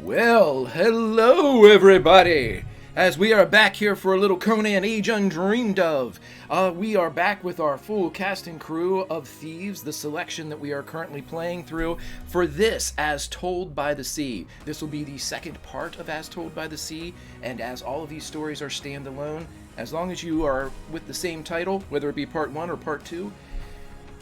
Well, hello everybody! As we are back here for a little Conan Age Undreamed of. We are back with our full cast and crew of Thieves, the selection that we are currently playing through for this As Told by the Sea. This will be the second part of As Told by the Sea, and as all of these stories are standalone, as long as you are with the same title, whether it be part 1 or part 2,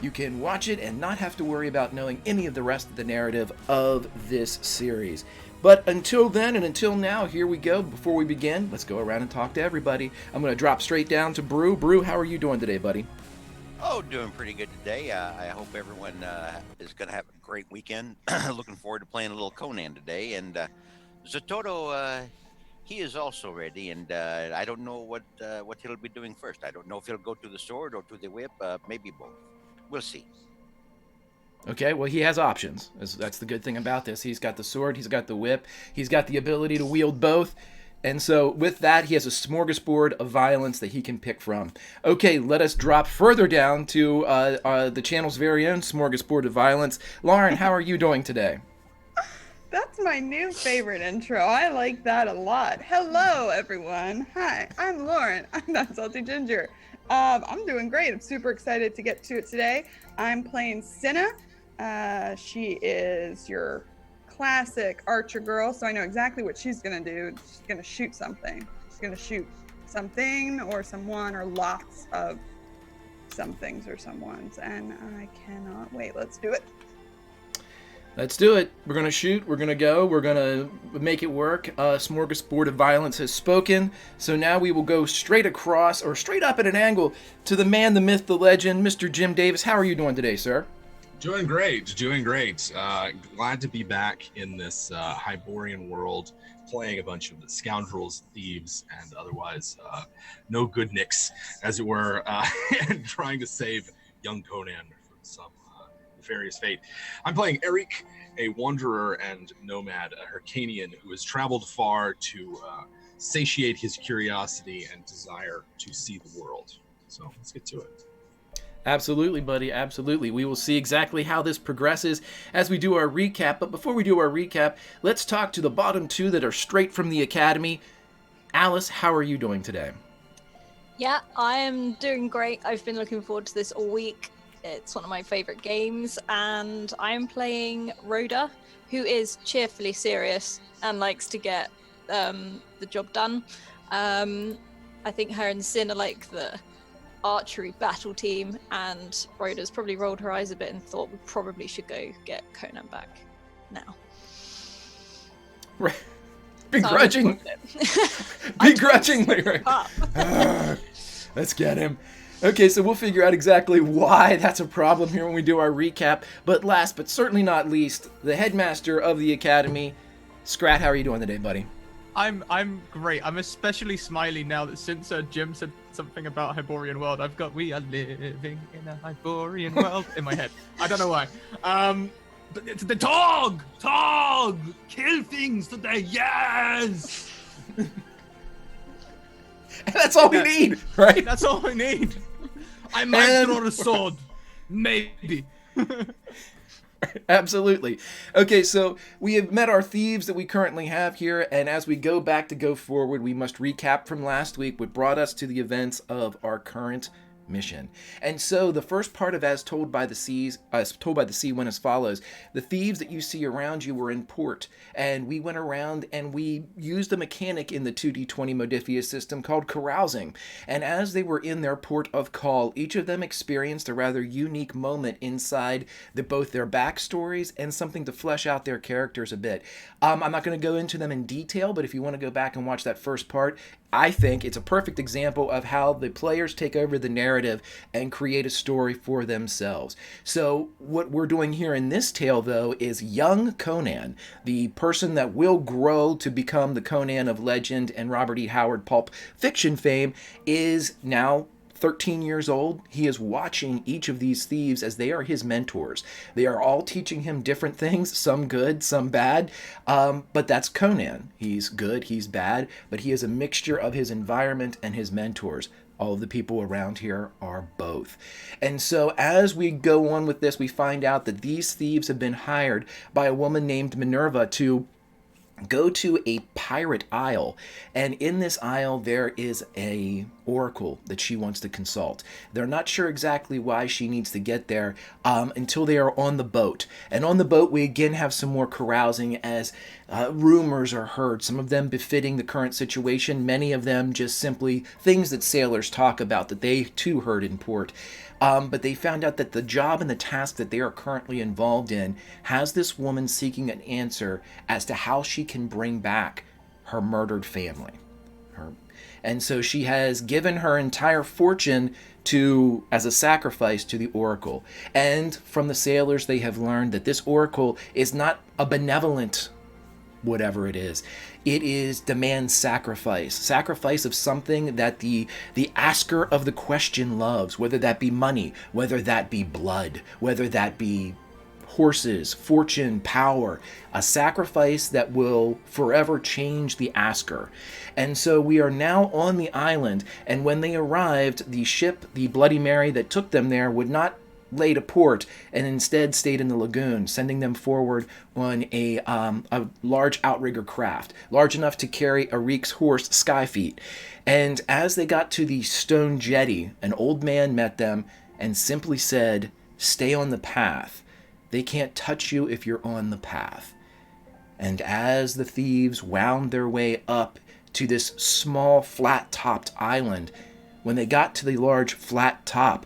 you can watch it and not have to worry about knowing any of the rest of the narrative of this series. But until then and until now, here we go. Before we begin, let's go around and talk to everybody. I'm going to drop straight down to Brew. Brew, how are you doing today, buddy? Oh, doing pretty good today. I hope everyone is going to have a great weekend. Looking forward to playing a little Conan today. And Zotoro, he is also ready. And I don't know what he'll be doing first. I don't know if he'll go to the sword or to the whip. Maybe both. We'll see. Okay, well, he has options. That's the good thing about this. He's got the sword, he's got the whip, he's got the ability to wield both. And so with that, he has a smorgasbord of violence that he can pick from. Okay, let us drop further down to the channel's very own smorgasbord of violence. Lauren, how are you doing today? That's my new favorite intro. I like that a lot. Hello, everyone. Hi, I'm Lauren. I'm that salty ginger. I'm doing great. I'm super excited to get to it today. I'm playing Cinna. She is your classic archer girl, so I know exactly what she's gonna do. She's gonna shoot something. She's gonna shoot something or someone or lots of some things or someones, and I cannot wait. Let's do it. Let's do it. We're going to shoot. We're going to go. We're going to make it work. Smorgasbord of Violence has spoken. So now we will go straight across, or straight up at an angle, to the man, the myth, the legend, Mr. Jim Davis. How are you doing today, sir? Doing great. Glad to be back in this Hyborian world, playing a bunch of the scoundrels, thieves, and otherwise no good nicks, as it were, and trying to save young Conan from some nefarious fate. I'm playing Eric, a wanderer and nomad, a Hyrcanian who has traveled far to satiate his curiosity and desire to see the world. So let's get to it. Absolutely, buddy. Absolutely. We will see exactly how this progresses as we do our recap. But before we do our recap, let's talk to the bottom two that are straight from the academy. Alice, how are you doing today? Yeah, I am doing great. I've been looking forward to this all week. It's one of my favorite games, and I'm playing Rhoda, who is cheerfully serious and likes to get the job done. I think her and Sin are like the archery battle team, and Rhoda's probably rolled her eyes a bit and thought we probably should go get Conan back now. Right. Begrudgingly, right? Let's get him. Okay, so we'll figure out exactly why that's a problem here when we do our recap. But last but certainly not least, the headmaster of the academy, Scrat, how are you doing today, buddy? I'm great. I'm especially smiley now that since Jim said something about Hyborian world, I've got "we are living in a Hyborian world" in my head. I don't know why. But it's the Tog, kill things today. Yes. That's all we need, right? That's all we need. I might throw a sword. Maybe. Absolutely. Okay, so we have met our thieves that we currently have here, and as we go back to go forward, we must recap from last week, what brought us to the events of our current mission. And so the first part of As Told by the Sea went as follows. The thieves that you see around you were in port, and we went around and we used a mechanic in the 2D20 Modiphius system called carousing. And as they were in their port of call, each of them experienced a rather unique moment inside both their backstories and something to flesh out their characters a bit. I'm not going to go into them in detail, but if you want to go back and watch that first part, I think it's a perfect example of how the players take over the narrative and create a story for themselves. So what we're doing here in this tale, though, is young Conan, the person that will grow to become the Conan of legend and Robert E. Howard pulp fiction fame, is now 13 years old. He is watching each of these thieves as they are his mentors. They are all teaching him different things, some good, some bad, but that's Conan. He's good, he's bad, but he is a mixture of his environment and his mentors. All of the people around here are both. And so as we go on with this, we find out that these thieves have been hired by a woman named Minerva to go to a pirate isle, and in this isle there is a oracle that she wants to consult. They're not sure exactly why she needs to get there until they are on the boat. And on the boat we again have some more carousing as rumors are heard, some of them befitting the current situation, many of them just simply things that sailors talk about that they too heard in port. But they found out that the job and the task that they are currently involved in has this woman seeking an answer as to how she can bring back her murdered family. And so she has given her entire fortune as a sacrifice to the oracle. And from the sailors, they have learned that this oracle is not a benevolent whatever it is. It is demands sacrifice of something that the asker of the question loves, whether that be money, whether that be blood, whether that be horses, fortune, power, a sacrifice that will forever change the asker. And so we are now on the island, and when they arrived, the ship, the Bloody Mary that took them there, would not lay to port and instead stayed in the lagoon, sending them forward on a large outrigger craft, large enough to carry a Reek's horse, Skyfeet. And as they got to the stone jetty, an old man met them and simply said, "Stay on the path. They can't touch you if you're on the path." And as the thieves wound their way up to this small flat-topped island, when they got to the large flat top,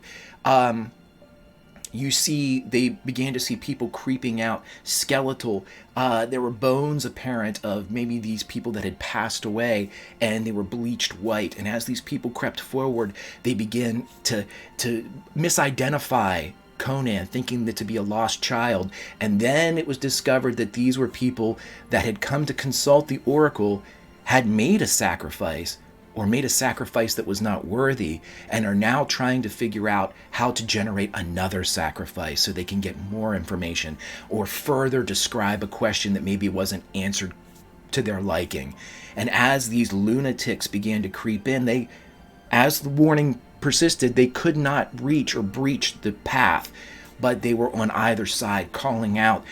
they began to see people creeping out, skeletal. There were bones apparent of maybe these people that had passed away, and they were bleached white. And as these people crept forward, they began to misidentify Conan, thinking that to be a lost child. And then it was discovered that these were people that had come to consult the oracle, had made a sacrifice, or made a sacrifice that was not worthy, and are now trying to figure out how to generate another sacrifice so they can get more information or further describe a question that maybe wasn't answered to their liking. And as these lunatics began to creep in, as the warning persisted, they could not reach or breach the path, but they were on either side calling out,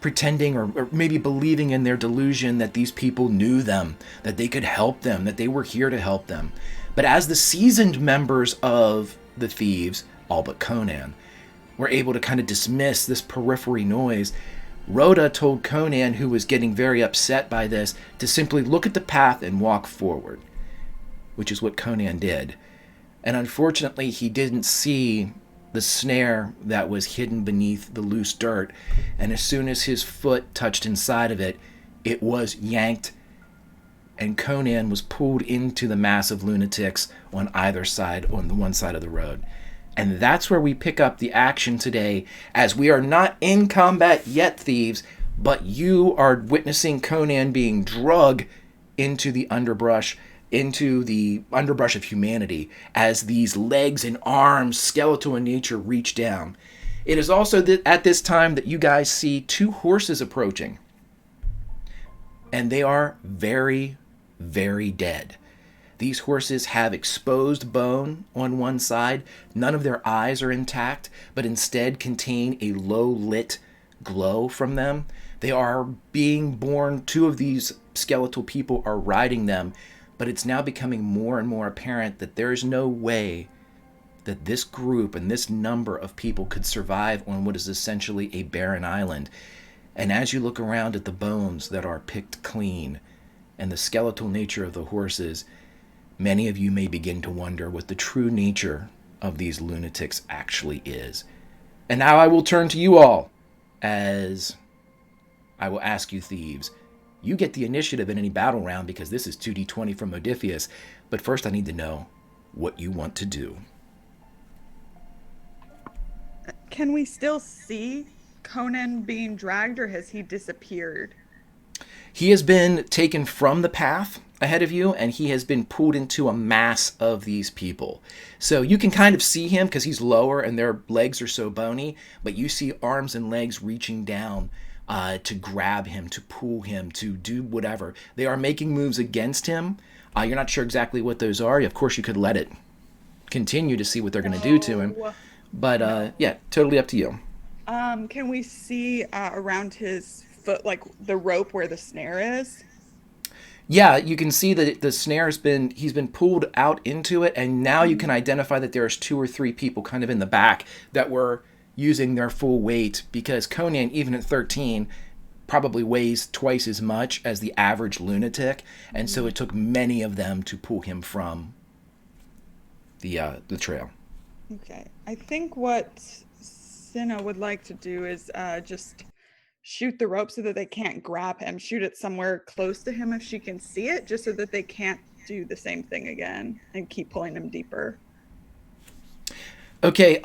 pretending or maybe believing in their delusion that these people knew them, that they could help them, that they were here to help them. But as the seasoned members of the thieves, all but Conan, were able to kind of dismiss this periphery noise, Rhoda told Conan, who was getting very upset by this, to simply look at the path and walk forward, which is what Conan did. And unfortunately, he didn't see the snare that was hidden beneath the loose dirt, and as soon as his foot touched inside of it, it was yanked, and Conan was pulled into the mass of lunatics on either side, on the one side of the road. And that's where we pick up the action today, as we are not in combat yet, thieves, but you are witnessing Conan being dragged into the underbrush of humanity, as these legs and arms, skeletal in nature, reach down. It is also at this time that you guys see two horses approaching, and they are very, very dead. These horses have exposed bone on one side. None of their eyes are intact, but instead contain a low-lit glow from them. They are being born. Two of these skeletal people are riding them, but it's now becoming more and more apparent that there is no way that this group and this number of people could survive on what is essentially a barren island. And as you look around at the bones that are picked clean and the skeletal nature of the horses, many of you may begin to wonder what the true nature of these lunatics actually is. And now I will turn to you all, as I will ask you, thieves, you get the initiative in any battle round because this is 2d20 from Odysseus. But first I need to know what you want to do. Can we still see Conan being dragged, or has he disappeared? He has been taken from the path ahead of you, and he has been pulled into a mass of these people. So you can kind of see him because he's lower and their legs are so bony, but you see arms and legs reaching down to grab him, to pull him, to do whatever. They are making moves against him. You're not sure exactly what those are. Of course, you could let it continue to see what they're going to do to him. But yeah, totally up to you. Can we see around his foot, like the rope where the snare is? Yeah, you can see that the snare he's been pulled out into it, and now you can identify that there's 2 or 3 people kind of in the back that were using their full weight, because Conan, even at 13, probably weighs twice as much as the average lunatic, and so it took many of them to pull him from the trail. Okay. I think what Cinna would like to do is just shoot the rope so that they can't grab him. Shoot it somewhere close to him if she can see it, just so that they can't do the same thing again and keep pulling him deeper. Okay,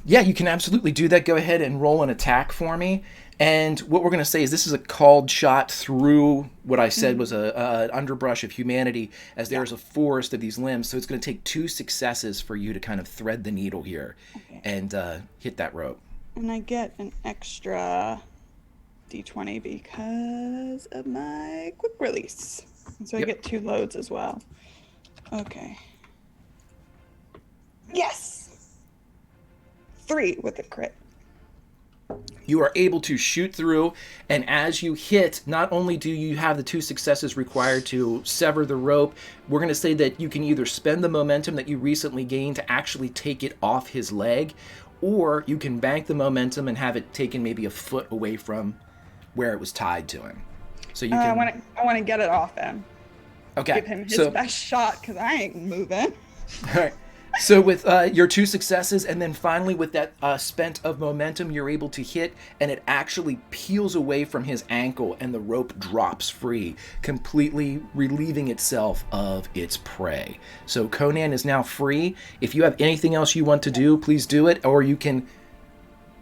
yeah, you can absolutely do that. Go ahead and roll an attack for me. And what we're going to say is this is a called shot through what I said was a underbrush of humanity, as there's a forest of these limbs. So it's going to take 2 successes for you to kind of thread the needle here and hit that rope. And I get an extra D20 because of my quick release. And so I get 2 loads as well. Okay. Yes! 3 with a crit. You are able to shoot through, and as you hit, not only do you have the 2 successes required to sever the rope, we're going to say that you can either spend the momentum that you recently gained to actually take it off his leg, or you can bank the momentum and have it taken maybe a foot away from where it was tied to him. So you can... I want to get it off him. Okay. Give him his best shot, because I ain't moving. All right. So with your 2 successes, and then finally with that spent of momentum, you're able to hit, and it actually peels away from his ankle, and the rope drops free, completely relieving itself of its prey. So Conan is now free. If you have anything else you want to do, please do it, or you can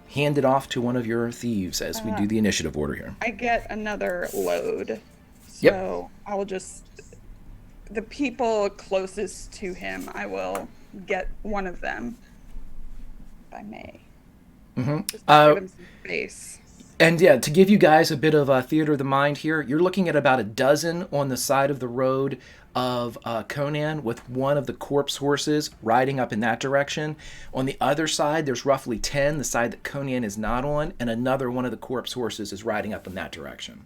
hand it off to one of your thieves as we do the initiative order here. I get another load. So I will just... The people closest to him, I will get one of them, if I may. Just to give him some space. And yeah, to give you guys a bit of theater of the mind here, you're looking at about a dozen on the side of the road of Conan, with one of the corpse horses riding up in that direction. On the other side, there's roughly 10, the side that Conan is not on, and another one of the corpse horses is riding up in that direction.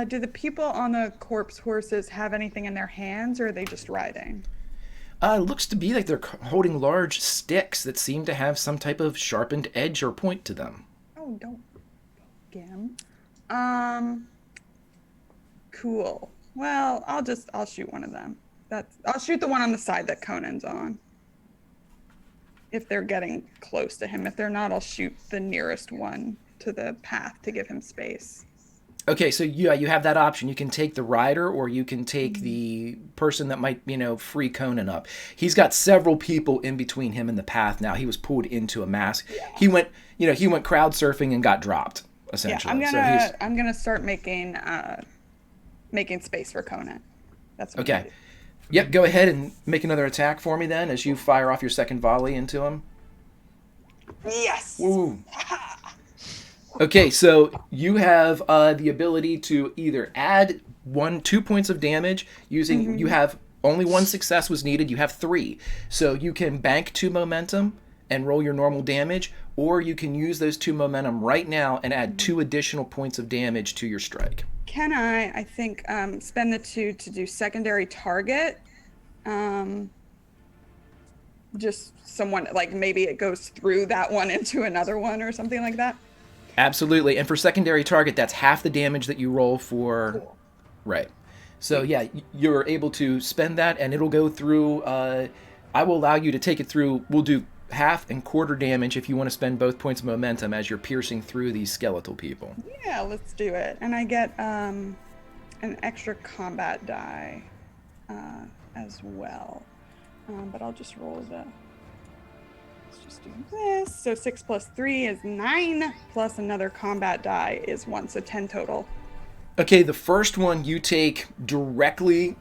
Do the people on the corpse horses have anything in their hands, or are they just riding? It looks to be like they're holding large sticks that seem to have some type of sharpened edge or point to them. Oh, don't poke him. Cool. Well, I'll shoot one of them. I'll shoot the one on the side that Conan's on. If they're getting close to him. If they're not, I'll shoot the nearest one to the path to give him space. Okay, so you have that option. You can take the rider, or you can take the person that might, free Conan up. He's got several people in between him and the path now. He was pulled into a mass. Yeah. He went crowd surfing and got dropped, essentially. Yeah, I'm gonna start making space for Conan. That's what okay. Yep, go ahead and make another attack for me then, as you fire off your second volley into him. Yes. Ooh. Okay, so you have the ability to either add 2 points of damage using, you have only 1 success was needed, you have 3. So you can bank 2 momentum and roll your normal damage, or you can use those 2 momentum right now and add 2 additional points of damage to your strike. Can I think, spend the 2 to do secondary target? Just someone, like maybe it goes through that one into another one or something like that? Absolutely. And for secondary target, that's half the damage that you roll for. Cool. Right. So yeah, you're able to spend that, and it'll go through. I will allow you to take it through. We'll do half and quarter damage if you want to spend both points of momentum as you're piercing through these skeletal people. Yeah, let's do it. And I get an extra combat die as well. But I'll just roll the... Let's just do this. So 6 plus 3 is 9, plus another combat die is 1, so 10 total. Okay, the first one you take directly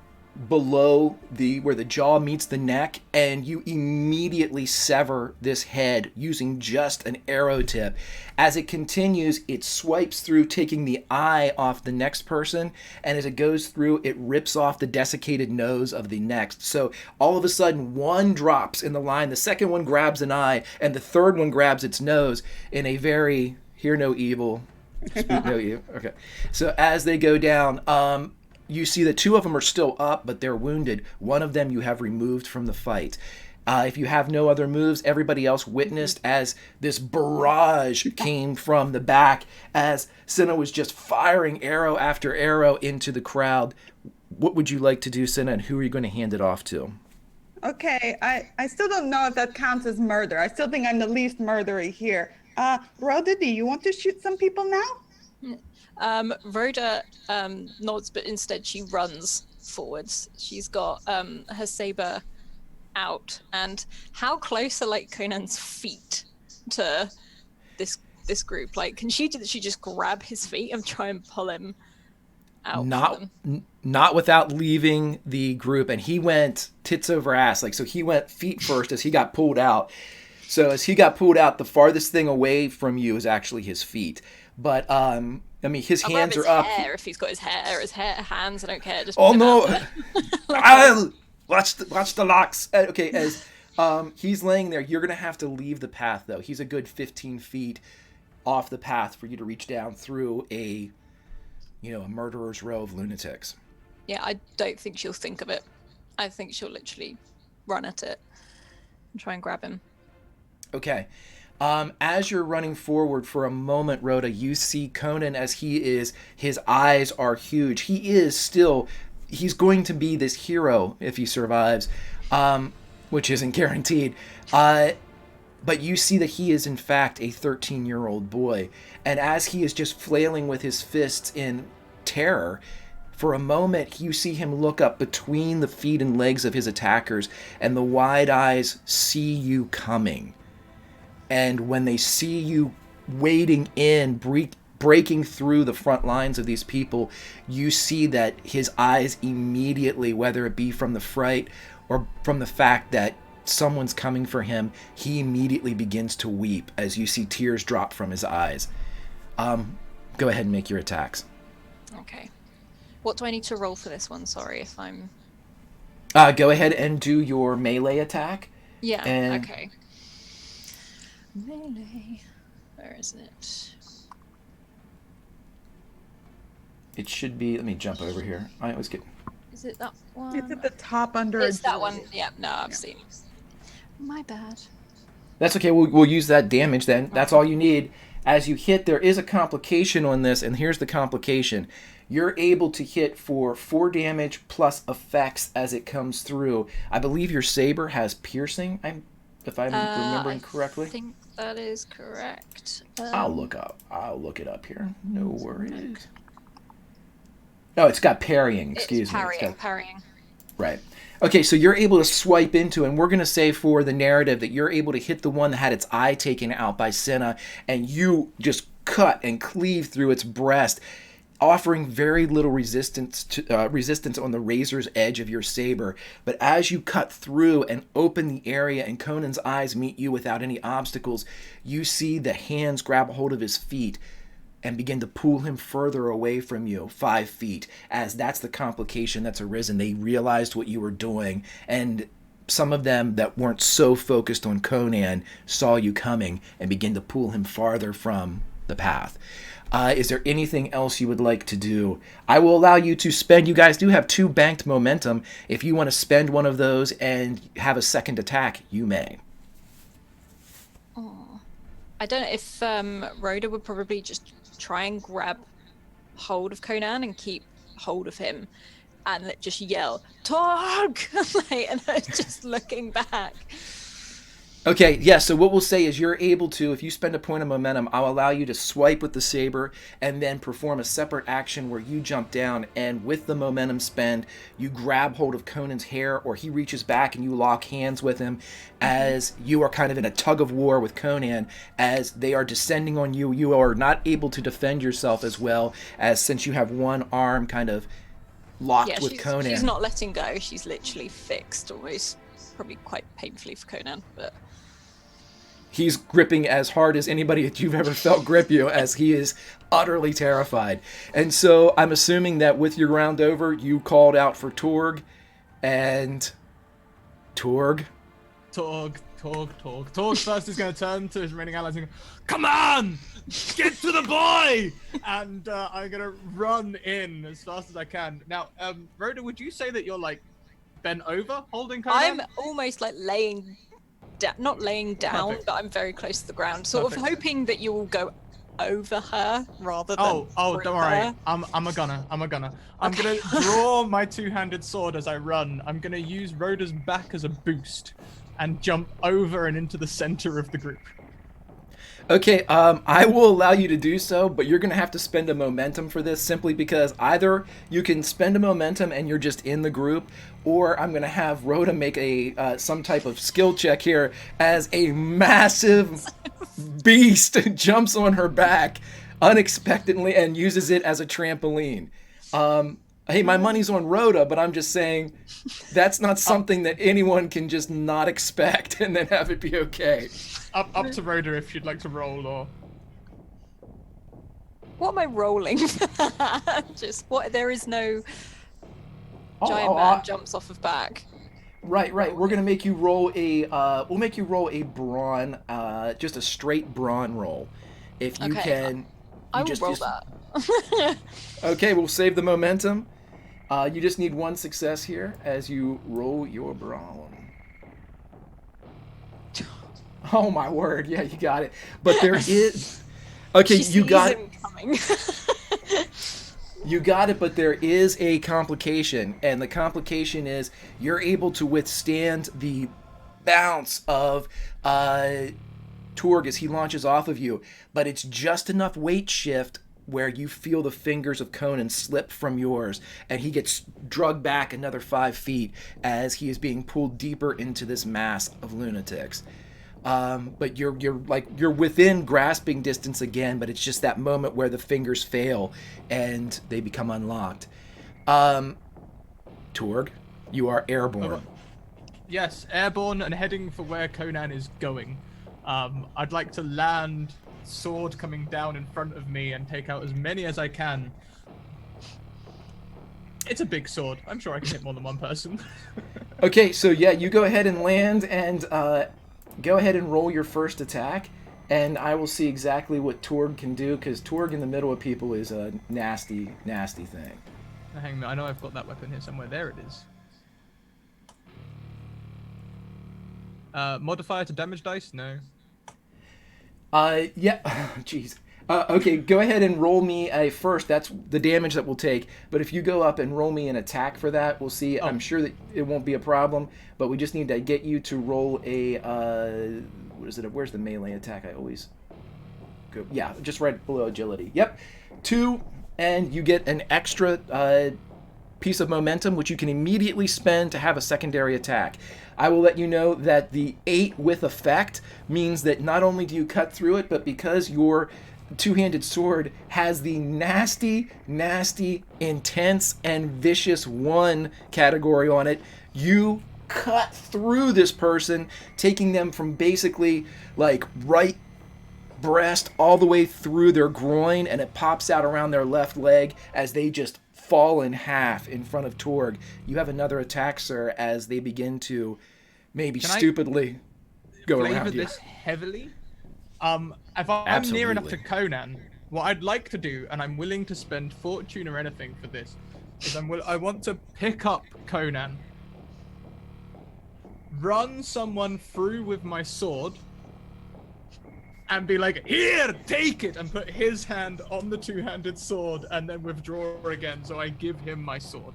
below where the jaw meets the neck, and you immediately sever this head using just an arrow tip. As it continues, it swipes through, taking the eye off the next person, and as it goes through, it rips off the desiccated nose of the next. So all of a sudden, one drops in the line, the second one grabs an eye, and the third one grabs its nose in a very hear no evil No, you. Okay. So as they go down, you see that two of them are still up, but they're wounded. One of them you have removed from the fight. If you have no other moves, everybody else witnessed as this barrage came from the back as Senna was just firing arrow after arrow into the crowd. What would you like to do, Senna, and who are you going to hand it off to? Okay, I still don't know if that counts as murder. I still think I'm the least murdery here. Rhoda, do you want to shoot some people now? Rhoda nods, but instead she runs forwards. She's got her saber out. And how close are like Conan's feet to this group? Like, can she just grab his feet and try and pull him out? Not without leaving the group. And he went tits over ass. Like, so he went feet first as he got pulled out. So as he got pulled out, the farthest thing away from you is actually his feet. But I mean, his hands are up. Hair, if he's got his hands, I don't care. Just oh no! I'll watch the locks. Okay, as he's laying there, you're gonna have to leave the path though. He's a good 15 feet off the path for you to reach down through a murderer's row of lunatics. Yeah, I don't think she'll think of it. I think she'll literally run at it and try and grab him. Okay. As you're running forward for a moment, Rhoda, you see Conan as his eyes are huge. He's going to be this hero if he survives, which isn't guaranteed. But you see that he is in fact a 13-year-old boy. And as he is just flailing with his fists in terror, for a moment you see him look up between the feet and legs of his attackers, and the wide eyes see you coming. And when they see you wading in, breaking through the front lines of these people, you see that his eyes immediately, whether it be from the fright or from the fact that someone's coming for him, he immediately begins to weep as you see tears drop from his eyes. Go ahead and make your attacks. Okay. What do I need to roll for this one? Sorry if I'm... Go ahead and do your melee attack. Yeah, okay. Melee. Where is it? It should be... Let me jump over here. I always get... Is it that one? It's at the top under... It's that one. Yeah, no, I've seen. My bad. That's okay. We'll use that damage then. That's all you need. As you hit, there is a complication on this, and here's the complication. You're able to hit for 4 damage plus effects as it comes through. I believe your saber has piercing, if I'm remembering correctly. I think that is correct. I'll look it up here. No worries. No, it's got parrying. Excuse me. Parrying. Right. Okay, so you're able to swipe into, and we're going to say for the narrative that you're able to hit the one that had its eye taken out by Senna, and you just cut and cleave through its breast, offering very little resistance on the razor's edge of your saber. But as you cut through and open the area and Conan's eyes meet you without any obstacles, you see the hands grab a hold of his feet and begin to pull him further away from you, 5 feet, as that's the complication that's arisen. They realized what you were doing, and some of them that weren't so focused on Conan saw you coming and begin to pull him farther from the path. Is there anything else you would like to do? I will allow you to spend, you guys do have 2 banked momentum. If you want to spend one of those and have a second attack, you may. Oh, I don't know if Rhoda would probably just try and grab hold of Conan and keep hold of him and just yell, "Talk!" and just looking back. Okay, yeah, so what we'll say is you're able to, if you spend a point of momentum, I'll allow you to swipe with the saber and then perform a separate action where you jump down, and with the momentum spend, you grab hold of Conan's hair, or he reaches back and you lock hands with him as you are kind of in a tug of war with Conan. As they are descending on you, you are not able to defend yourself as well, as since you have one arm kind of locked with Conan. She's not letting go, she's literally fixed almost, probably quite painfully for Conan, but... He's gripping as hard as anybody that you've ever felt grip you, as he is utterly terrified. And so I'm assuming that with your round over, you called out for Torg, and... Torg? Torg first is going to turn to his remaining allies and go, come on! Get to the boy! And I'm going to run in as fast as I can. Now, Rhoda, would you say that you're, like, bent over holding Conan? I'm almost, like, not laying down, Perfect. but I'm very close to the ground. Sort Perfect. of hoping that you will go over her rather than Oh, through don't worry. her. I'm a gunner. I'm gonna draw my two-handed sword as I run. I'm gonna use Rhoda's back as a boost and jump over and into the center of the group. Okay, I will allow you to do so, but you're going to have to spend a momentum for this simply because either you can spend a momentum and you're just in the group, or I'm going to have Rhoda make a some type of skill check here as a massive beast jumps on her back unexpectedly and uses it as a trampoline. Hey, my money's on Rhoda, but I'm just saying that's not something that anyone can just not expect and then have it be okay. Up to Rhoda if you'd like to roll, or What am I rolling? Just what? There is no giant man jumps off of back. Right. We're gonna make you roll a. We'll make you roll a brawn, just a straight brawn roll, if you Okay, can. I will roll that. Okay, we'll save the momentum. You just need one success here as you roll your brawn. Oh my word! Yeah, you got it. But there is. Okay, She you got sees it. him coming. You got it, but there is a complication, and the complication is you're able to withstand the bounce of Torg as he launches off of you, but it's just enough weight shift where you feel the fingers of Conan slip from yours, and he gets dragged back another 5 feet as he is being pulled deeper into this mass of lunatics. But you're within grasping distance again, but it's just that moment where the fingers fail and they become unlocked. Torg, you are airborne. yes, airborne and heading for where Conan is going. I'd like to land, sword coming down in front of me, and take out as many as I can. It's a big sword. I'm sure I can hit more than one person. Okay, so yeah, you go ahead and land and go ahead and roll your first attack, and I will see exactly what Torg can do, because Torg in the middle of people is a nasty, nasty thing. Hang on, I know I've got that weapon here somewhere. There it is. Modifier to damage dice? No. Yeah, jeez. Okay, go ahead and roll me a first. That's the damage that we'll take. But if you go up and roll me an attack for that, we'll see. I'm sure that it won't be a problem, but we just need to get you to roll a, what is it? Where's the melee attack? I always go, yeah, just right below agility. Yep, 2, and you get an extra piece of momentum, which you can immediately spend to have a secondary attack. I will let you know that the 8 with effect means that not only do you cut through it, but because your two-handed sword has the nasty, nasty, intense, and vicious 1 category on it, you cut through this person, taking them from basically like right breast all the way through their groin, and it pops out around their left leg as they just fall in half in front of Torg. You have another attack, sir, as they begin to maybe stupidly go around you. This heavily? If I'm near enough to Conan, what I'd like to do, and I'm willing to spend fortune or anything for this, is I want to pick up Conan, run someone through with my sword, and be like, here, take it, and put his hand on the two-handed sword, and then withdraw again, so I give him my sword.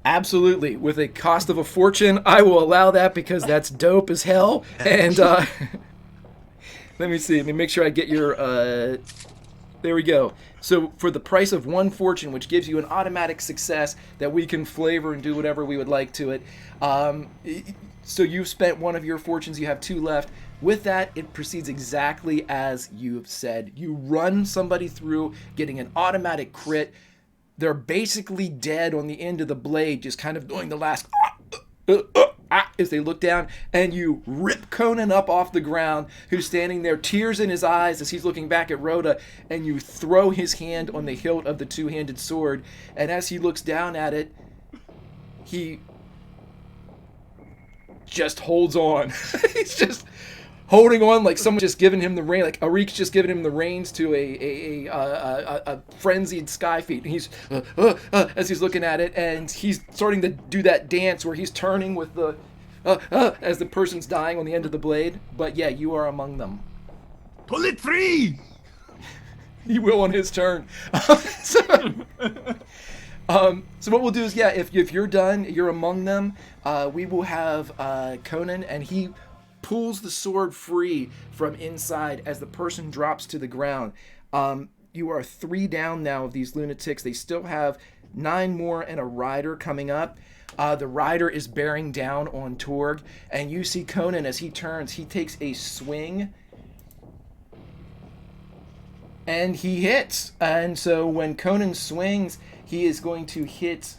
Absolutely. With a cost of a fortune, I will allow that because that's dope as hell. And let me see. Let me make sure I get your... there we go. So for the price of 1 fortune, which gives you an automatic success that we can flavor and do whatever we would like to it. So you've spent 1 of your fortunes. You have 2 left. With that, it proceeds exactly as you've said. You run somebody through, getting an automatic crit. They're basically dead on the end of the blade, just kind of doing the last as they look down, and you rip Conan up off the ground, who's standing there, tears in his eyes as he's looking back at Rhoda, and you throw his hand on the hilt of the two-handed sword, and as he looks down at it, he just holds on. He's just holding on like someone just giving him the rein, like Arik's just giving him the reins to a frenzied Skyfeet. And he's as he's looking at it, and he's starting to do that dance where he's turning with the as the person's dying on the end of the blade. But yeah, you are among them. Pull it free! He will on his turn. So what we'll do is, yeah, if you're done, you're among them. We will have Conan, and he pulls the sword free from inside as the person drops to the ground. You are 3 down now of these lunatics. They still have 9 more and a rider coming up. The rider is bearing down on Torg, and you see Conan as he turns. He takes a swing, and he hits. And so when Conan swings, he is going to hit...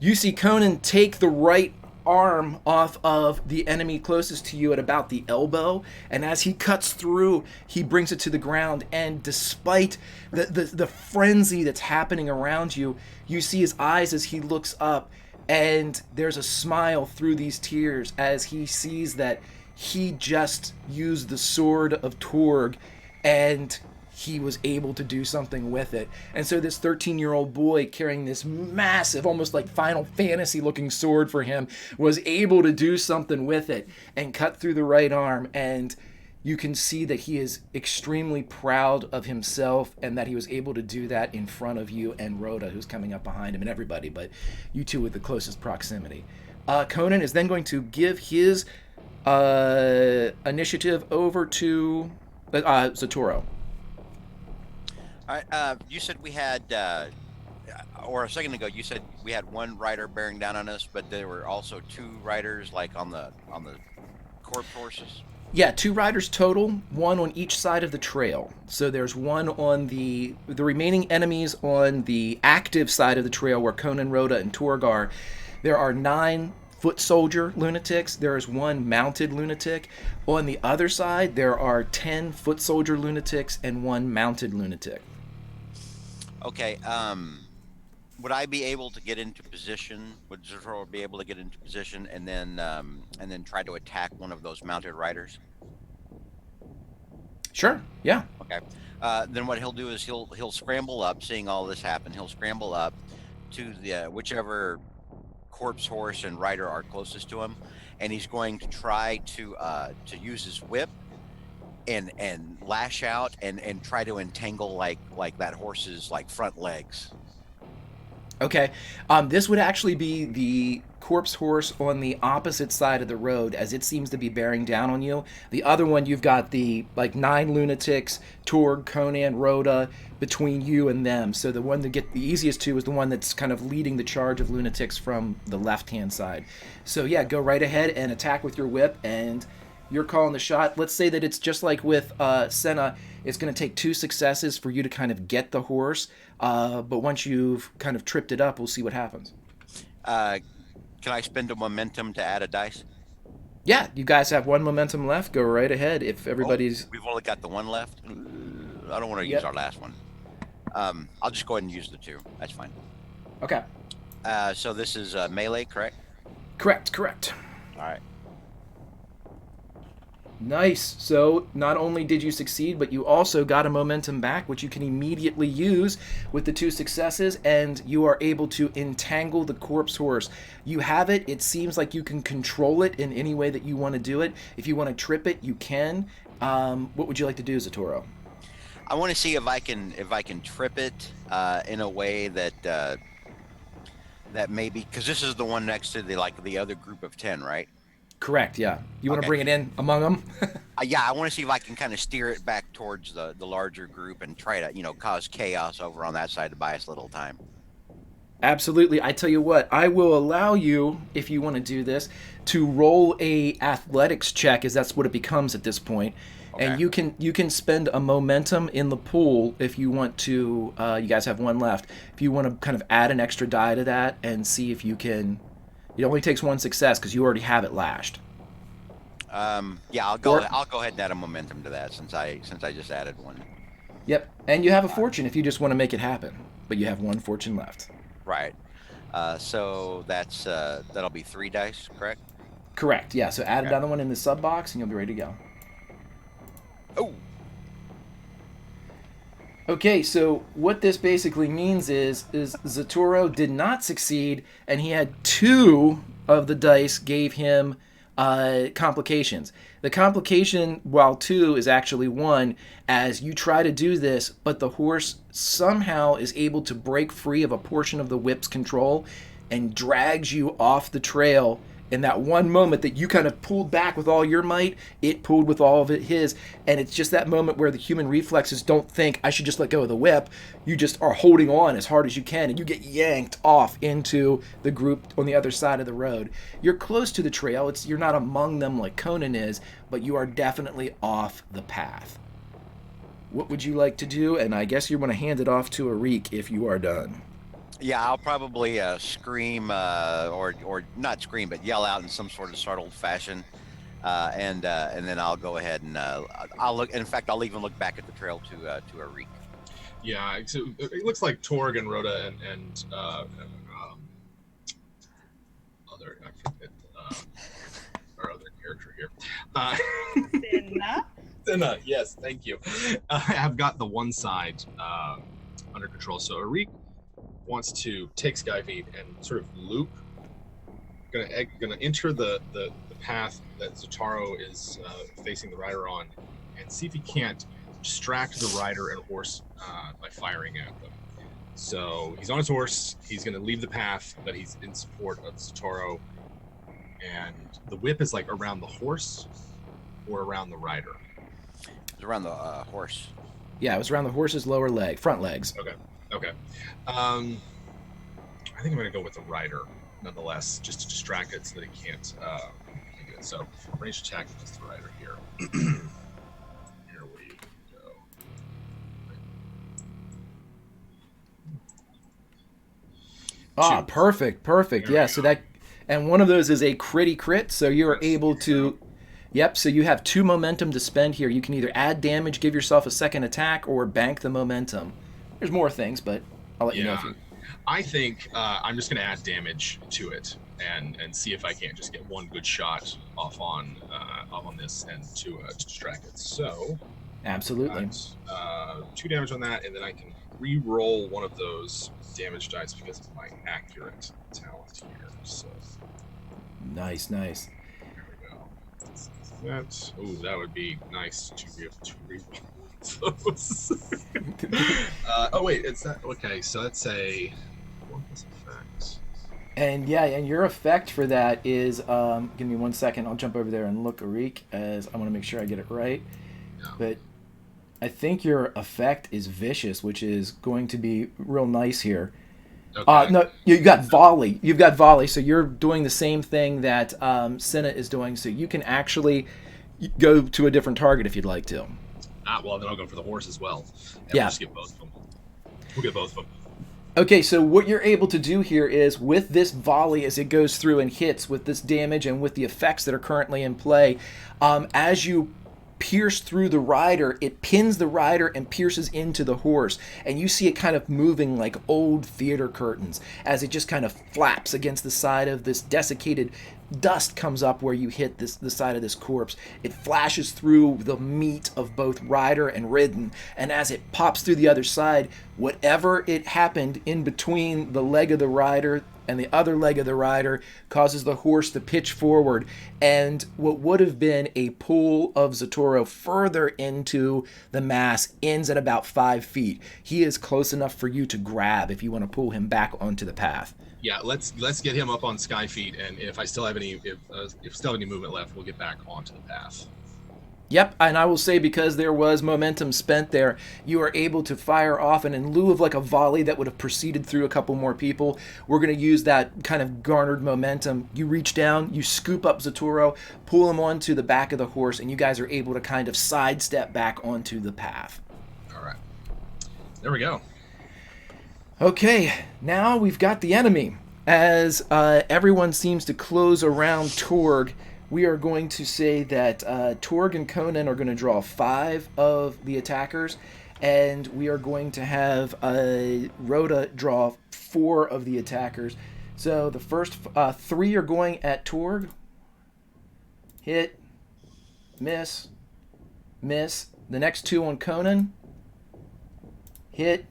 You see Conan take the right arm off of the enemy closest to you at about the elbow, and as he cuts through, he brings it to the ground, and despite the frenzy that's happening around you, you see his eyes as he looks up, and there's a smile through these tears as he sees that he just used the sword of Torg, and he was able to do something with it. And so this 13-year-old boy carrying this massive, almost like Final Fantasy looking sword for him, was able to do something with it and cut through the right arm. And you can see that he is extremely proud of himself and that he was able to do that in front of you and Rhoda, who's coming up behind him, and everybody, but you two with the closest proximity. Conan is then going to give his initiative over to Zatoro. All right, you said we had, or a second ago, you said we had 1 rider bearing down on us, but there were also 2 riders, like on the corpse horses. Yeah, 2 riders total, 1 on each side of the trail. So there's 1 on the remaining enemies on the active side of the trail where Conan, Rhoda, and Torg are. There are 9 foot soldier lunatics. There is 1 mounted lunatic. On the other side, there are 10 foot soldier lunatics and 1 mounted lunatic. Okay, would I be able to get into position? Would Zatoro be able to get into position and then try to attack one of those mounted riders? Sure, yeah. Okay. Then what he'll do is he'll scramble up, seeing all this happen. He'll scramble up to the whichever corpse horse and rider are closest to him, and he's going to try to use his whip and lash out and try to entangle like that horse's like front legs. Okay, this would actually be the corpse horse on the opposite side of the road, as it seems to be bearing down on you. The other one, you've got the 9 lunatics, Torg, Conan, Rhoda, between you and them. So the one to get the easiest to is the one that's kind of leading the charge of lunatics from the left-hand side. So yeah, go right ahead and attack with your whip, and you're calling the shot. Let's say that it's just like with Senna. It's going to take 2 successes for you to kind of get the horse. But once you've kind of tripped it up, we'll see what happens. Can I spend a momentum to add a dice? Yeah, you guys have 1 momentum left. Go right ahead. If everybody's... We've only got the 1 left? I don't want to use our last one. I'll just go ahead and use the 2. That's fine. Okay. So this is melee, correct? Correct. All right. Nice. So not only did you succeed, but you also got a momentum back, which you can immediately use with the 2 successes, and you are able to entangle the corpse horse. You have it. It seems like you can control it in any way that you want to do it. If you want to trip it, you can. What would you like to do, Zatoro? I want to see if I can trip it in a way that that maybe, because this is the one next to the other group of 10, right? Correct, yeah. You want to bring it in among them? Yeah, I want to see if I can kind of steer it back towards the larger group and try to, cause chaos over on that side to buy us a little time. Absolutely. I tell you what, I will allow you, if you want to do this, to roll a athletics check, as that's what it becomes at this point. Okay. And you can spend a momentum in the pool if you want to. You guys have 1 left. If you want to kind of add an extra die to that and see if you can. It only takes 1 success because you already have it lashed. Yeah, I'll go ahead and add a momentum to that since I just added 1. Yep, and you have a fortune if you just want to make it happen, but you have 1 fortune left. Right. So that'll be 3 dice, correct? Correct. Yeah. So add Okay. another one in the sub box, and you'll be ready to go. Oh, Okay, so what this basically means is Zatoro did not succeed, and he had 2 of the dice gave him complications. The complication, while 2 is actually 1, as you try to do this, but the horse somehow is able to break free of a portion of the whip's control and drags you off the trail. In that one moment that you kind of pulled back with all your might, it pulled with all of it his. And it's just that moment where the human reflexes don't think, I should just let go of the whip. You just are holding on as hard as you can, and you get yanked off into the group on the other side of the road. You're close to the trail. You're not among them like Conan is, but you are definitely off the path. What would you like to do? And I guess you want to hand it off to Arik if you are done. yeah. I'll probably scream, or not scream, but yell out in some sort of startled fashion, and then I'll go ahead and I'll look. In fact, I'll even look back at the trail to Arik. Yeah, so it looks like Torg and Rhoda and other I forget our other character here. Dinna? Dinna, yes, thank you. I've got the one side under control. So Arik wants to take Skyfeet and sort of loop. Gonna enter the path that Zataro is facing the rider on, and see if he can't distract the rider and horse by firing at them. So he's on his horse. He's gonna leave the path, but he's in support of Zataro. And the whip is like around the horse or around the rider. It's around the horse. Yeah, it was around the horse's front legs. Okay. I think I'm gonna go with the rider, nonetheless, just to distract it so that he can't do it. So range attack against the rider here. Here we go. Ah, Two. perfect. There Yeah, we so go. and one of those is a crit, so you are able to. Yep, so you have 2 momentum to spend here. You can either add damage, give yourself a second attack, or bank the momentum. There's more things, but I'll let you know if you. I think I'm just gonna add damage to it and see if I can't just get one good shot off on this and to distract it. So Absolutely. 2 damage on that, and then I can re-roll one of those damage dice because of my accurate talent here. So Nice. there we go. That would be nice to be able to re-roll those. Oh wait, it's that. Okay, so that's a 1+ effect. And your effect for that is, give me 1 second. I'll jump over there and look, Arik, as I want to make sure I get it right. No. But I think your effect is vicious, which is going to be real nice here. Okay. No, you've got volley. So you're doing the same thing that Senna is doing. So you can actually go to a different target if you'd like to. Well, then I'll go for the horse as well. And Yeah. We'll just get both of them. We'll get both of them. Okay, so what you're able to do here is, with this volley as it goes through and hits with this damage and with the effects that are currently in play, as you pierce through the rider, it pins the rider and pierces into the horse, and you see it kind of moving like old theater curtains as it just kind of flaps against the side of this desiccated. Dust comes up where you hit the side of this corpse. It flashes through the meat of both rider and ridden, and as it pops through the other side, whatever it happened in between the leg of the rider and the other leg of the rider causes the horse to pitch forward, and what would have been a pull of Zatoro further into the mass ends at about 5 feet. He is close enough for you to grab if you want to pull him back onto the path. Yeah, let's get him up on Skyfeet, and if I still have any still have any movement left, we'll get back onto the path. Yep, and I will say, because there was momentum spent there, you are able to fire off, and in lieu of like a volley that would have proceeded through a couple more people, we're going to use that kind of garnered momentum. You reach down, you scoop up Zatoro, pull him onto the back of the horse, and you guys are able to kind of sidestep back onto the path. All right. There we go. Okay, now we've got the enemy. As everyone seems to close around Torg, we are going to say that Torg and Conan are going to draw 5 of the attackers, and we are going to have Rhoda draw 4 of the attackers. So the first 3 are going at Torg. Hit, miss, miss. The next 2 on Conan. Hit,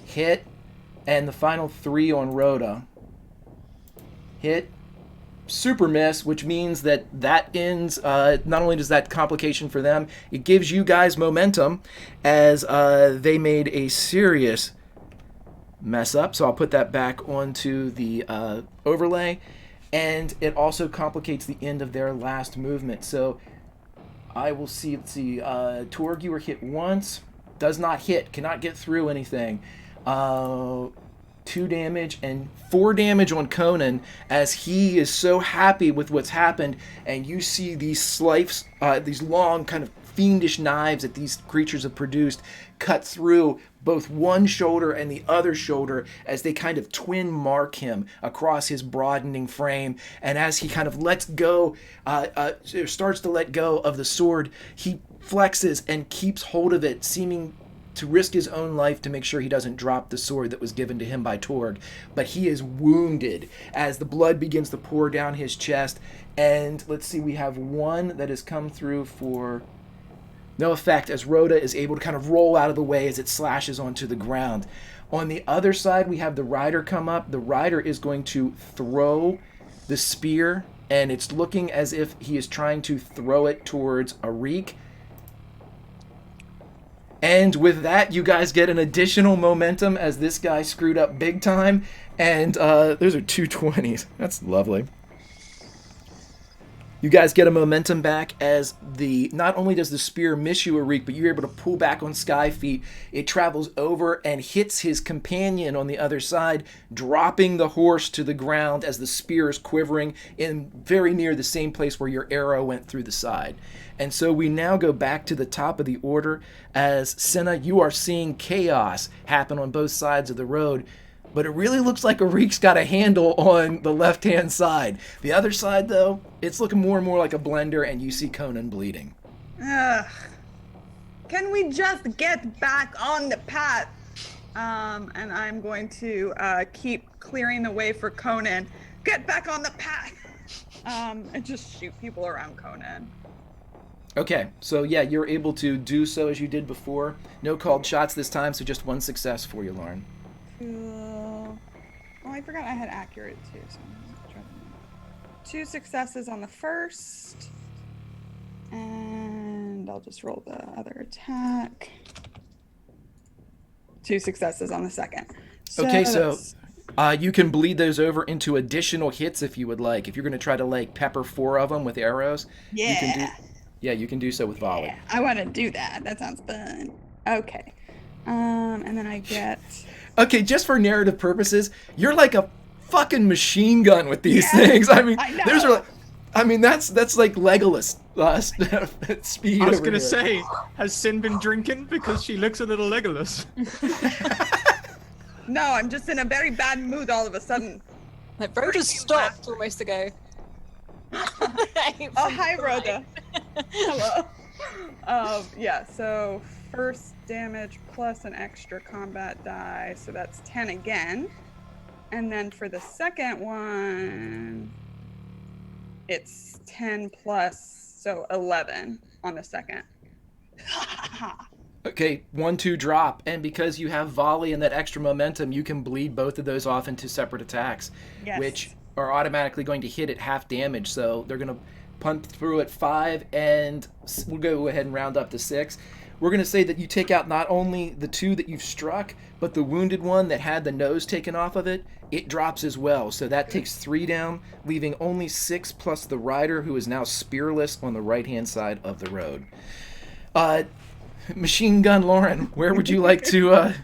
hit, and the final 3 on Rhoda. Hit, super miss, which means that ends, not only does that complication for them, it gives you guys momentum as they made a serious mess up. So I'll put that back onto the overlay, and it also complicates the end of their last movement. So I will see, Torg, you were hit once, does not hit, cannot get through anything. 2 damage and 4 damage on Conan as he is so happy with what's happened, and you see these slices, these long kind of fiendish knives that these creatures have produced cut through both one shoulder and the other shoulder as they kind of twin mark him across his broadening frame. And as he kind of lets go, starts to let go of the sword, he flexes and keeps hold of it, seeming to risk his own life to make sure he doesn't drop the sword that was given to him by Torg. But he is wounded as the blood begins to pour down his chest. And let's see, we have 1 that has come through for no effect as Rhoda is able to kind of roll out of the way as it slashes onto the ground. On the other side, we have the rider come up. The rider is going to throw the spear, and it's looking as if he is trying to throw it towards Arik. And with that, you guys get an additional momentum as this guy screwed up big time. And those are 2 20s. That's lovely. You guys get a momentum back as not only does the spear miss you, Arik, but you're able to pull back on Sky Feet. It travels over and hits his companion on the other side, dropping the horse to the ground as the spear is quivering in very near the same place where your arrow went through the side. And so we now go back to the top of the order as Senna, you are seeing chaos happen on both sides of the road. But it really looks like Arik's got a handle on the left-hand side. The other side, though, it's looking more and more like a blender, and you see Conan bleeding. Ugh. Can we just get back on the path? And I'm going to keep clearing the way for Conan. Get back on the path! And just shoot people around Conan. Okay, so yeah, you're able to do so as you did before. No called shots this time, so just 1 success for you, Lauren. Cool. Oh, I forgot I had accurate too. So I'm trying to 2 successes on the first, and I'll just roll the other attack. 2 successes on the second. Okay, so you can bleed those over into additional hits if you would like. If you're going to try to pepper 4 of them with arrows, you can do so with volley. Yeah, I want to do that. That sounds fun. Okay, and then I get. Okay, just for narrative purposes, you're like a fucking machine gun with these things. I mean, those are that's like Legolas speed. I was gonna say, has Sin been drinking? Because she looks a little Legolas. No, I'm just in a very bad mood all of a sudden. Like, Rhoda stopped almost ago. Oh, hi, Rhoda. Hello. Yeah, so first damage plus an extra combat die, so that's 10 again. And then for the second one, it's 10 plus, so 11 on the second. Okay, 1-2 drop, and because you have volley and that extra momentum, you can bleed both of those off into separate attacks, which are automatically going to hit at half damage. So they're going to punt through at 5, and we'll go ahead and round up to 6. We're going to say that you take out not only the 2 that you've struck, but the wounded one that had the nose taken off of it, it drops as well. So that takes 3 down, leaving only 6 plus the rider, who is now spearless on the right-hand side of the road. Machine Gun Lauren, where would you like to...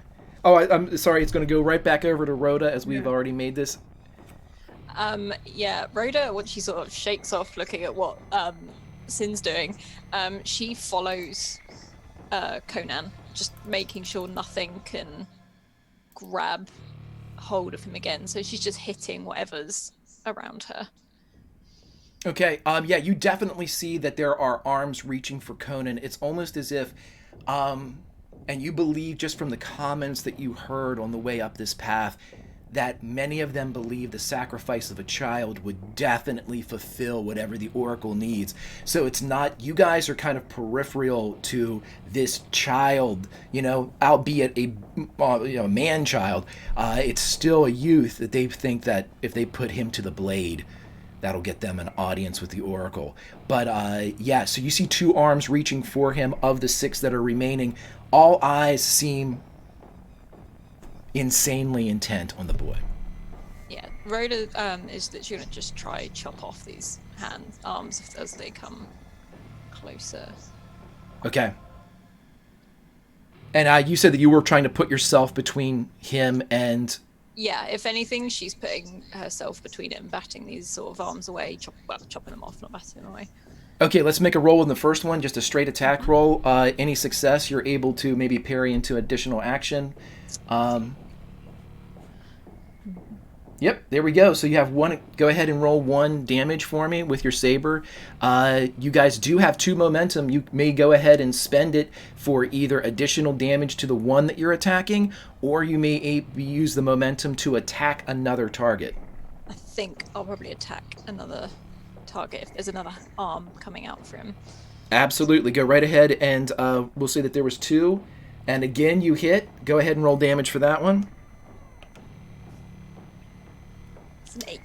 I'm sorry, it's going to go right back over to Rhoda as we've already made this. Rhoda, when she sort of shakes off looking at what Sin's doing, she follows Conan, just making sure nothing can grab hold of him again. So she's just hitting whatever's around her. Okay, you definitely see that there are arms reaching for Conan. It's almost as if, and you believe just from the comments that you heard on the way up this path, that many of them believe the sacrifice of a child would definitely fulfill whatever the Oracle needs. So it's not, you guys are kind of peripheral to this child, albeit a man-child. It's still a youth that they think that if they put him to the blade, that'll get them an audience with the Oracle. But so you see 2 arms reaching for him. Of the 6 that are remaining, all eyes seem insanely intent on the boy. Yeah, Rhoda is that she's gonna just try chop off these arms as they come closer. Okay. And you said that you were trying to put yourself between him and... Yeah, if anything, she's putting herself between it and batting these sort of arms away, chopping them off, not batting them away. Okay, let's make a roll in the first one, just a straight attack roll. Any success, you're able to maybe parry into additional action. Yep, there we go. So you have 1. Go ahead and roll 1 damage for me with your saber. You guys do have 2 momentum. You may go ahead and spend it for either additional damage to the one that you're attacking, or you may use the momentum to attack another target. I think I'll probably attack another target if there's another arm coming out for him. Absolutely. Go right ahead, and we'll say that there was 2. And again, you hit. Go ahead and roll damage for that one. It's an 8.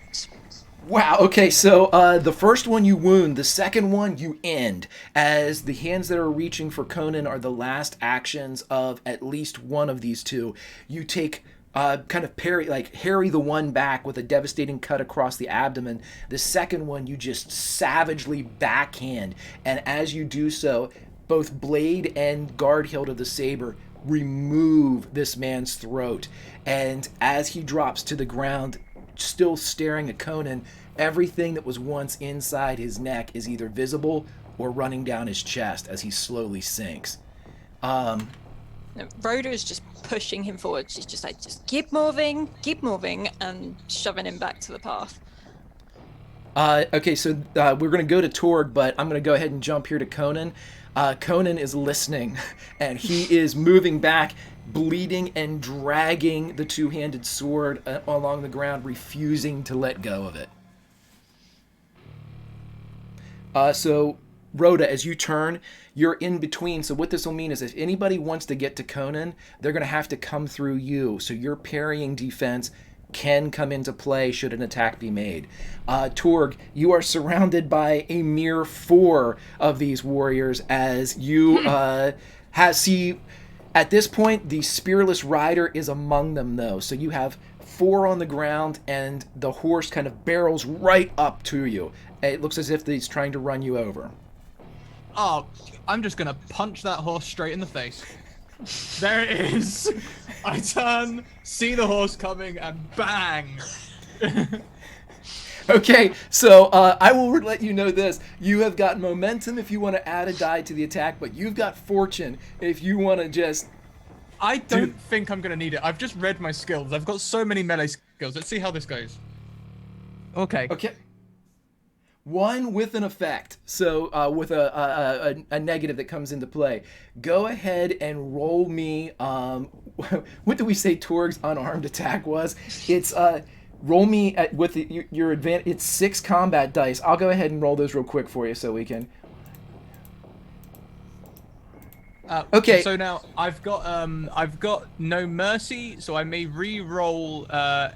Wow, okay, so the first one you wound, the second one you end, as the hands that are reaching for Conan are the last actions of at least one of these 2. You take kind of harry the one back with a devastating cut across the abdomen. The second one you just savagely backhand, and as you do so, both blade and guard hilt of the saber remove this man's throat. And as he drops to the ground, still staring at Conan, everything that was once inside his neck is either visible or running down his chest as he slowly sinks. Rhoda is just pushing him forward. She's just like, just keep moving, and shoving him back to the path. Okay, so we're going to go to Torg, but I'm going to go ahead and jump here to Conan. Conan is listening, and he is moving back, bleeding and dragging the 2-handed sword along the ground, refusing to let go of it. So, Rhoda, as you turn, you're in between. So what this will mean is if anybody wants to get to Conan, they're going to have to come through you. So your parrying defense can come into play should an attack be made. Torg, you are surrounded by a mere 4 of these warriors as you see... At this point, the spearless rider is among them, though. So you have 4 on the ground, and the horse kind of barrels right up to you. It looks as if he's trying to run you over. Oh, I'm just going to punch that horse straight in the face. There it is. I turn, see the horse coming, and bang. Okay, so I will let you know this. You have got momentum if you want to add a die to the attack, but you've got fortune if you want to just... I don't think I'm going to need it. I've just read my skills. I've got so many melee skills. Let's see how this goes. Okay. 1 with an effect, so with a negative that comes into play. Go ahead and roll me, what do we say Torg's unarmed attack was? It's, roll me with your advantage. It's 6 combat dice. I'll go ahead and roll those real quick for you so we can... Okay. So now I've got no mercy, so I may re-roll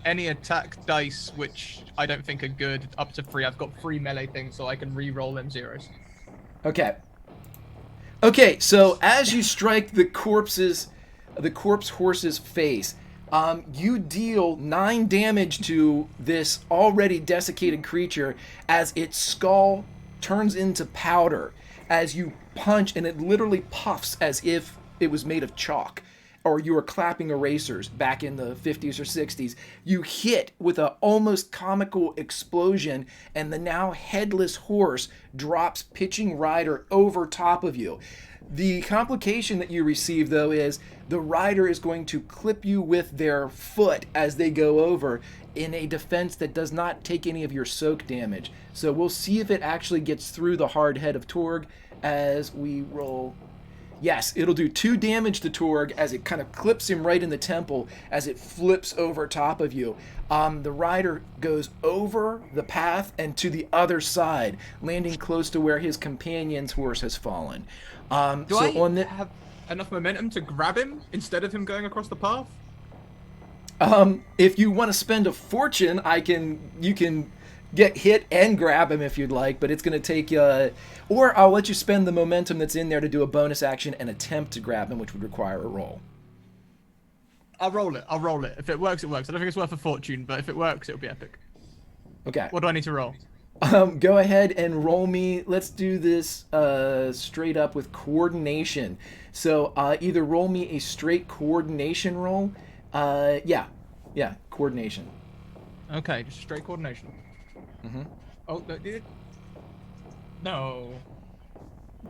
any attack dice which I don't think are good up to 3. I've got 3 melee things, so I can re-roll them zeros. Okay, so as you strike the corpse horse's face, you deal 9 damage to this already desiccated creature as its skull turns into powder as you punch, and it literally puffs as if it was made of chalk, or you were clapping erasers back in the 50s or 60s. You hit with an almost comical explosion, and the now headless horse drops pitching rider over top of you. The complication that you receive, though, is the rider is going to clip you with their foot as they go over in a defense that does not take any of your soak damage. So we'll see if it actually gets through the hard head of Torg as we roll. Yes, it'll do 2 damage to Torg as it kind of clips him right in the temple as it flips over top of you. The rider goes over the path and to the other side, landing close to where his companion's horse has fallen. Do I have enough momentum to grab him instead of him going across the path? If you want to spend a fortune, you can get hit and grab him if you'd like, but it's going to take or I'll let you spend the momentum that's in there to do a bonus action and attempt to grab him, which would require a roll. I'll roll it. If it works, it works. I don't think it's worth a fortune, but if it works, it'll be epic. Okay. What do I need to roll? Go ahead and roll me. Let's do this straight up with coordination. So either roll me a straight coordination roll. Yeah, coordination. Okay, just straight coordination. Mm-hmm. Oh, no.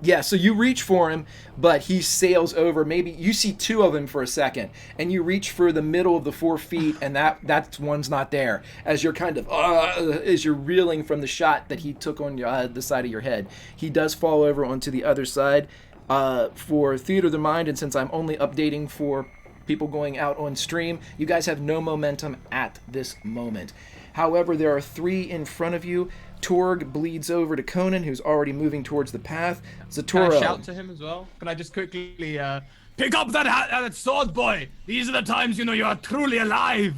Yeah, so you reach for him, but he sails over. Maybe you see 2 of them for a second, and you reach for the middle of the 4 feet, and that one's not there. As you're kind of as you're reeling from the shot that he took on the side of your head, he does fall over onto the other side. For Theater of the Mind, and since I'm only updating for people going out on stream, you guys have no momentum at this moment. However, there are 3 in front of you. Torg bleeds over to Conan, who's already moving towards the path. Zatoro. Can I shout to him as well? Can I just quickly pick up that sword, boy? These are the times you know you are truly alive.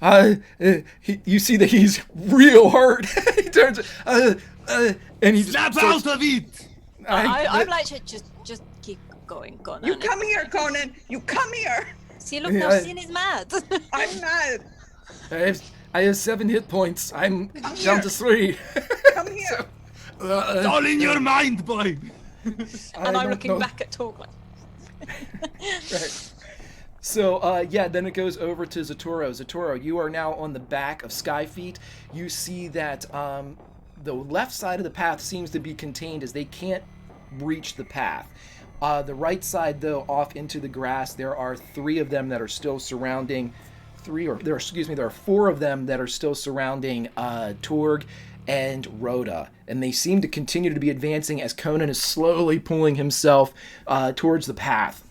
You see that he's real hurt. He turns, and he snap out of it. I'd like to just keep going, Conan. You come here, Conan. You come here. See, look, now Sin is mad. I'm mad. I have 7 hit points. I'm Come down here. to 3. Come here. It's all in your mind, boy. And I'm looking back at Torg like... Right. So, then it goes over to Zatoro. Zatoro, you are now on the back of Skyfeet. You see that the left side of the path seems to be contained as they can't reach the path. The right side, though, off into the grass, there are 3 of them that are still surrounding... there are 4 of them that are still surrounding Torg and Rhoda, and they seem to continue to be advancing as Conan is slowly pulling himself towards the path.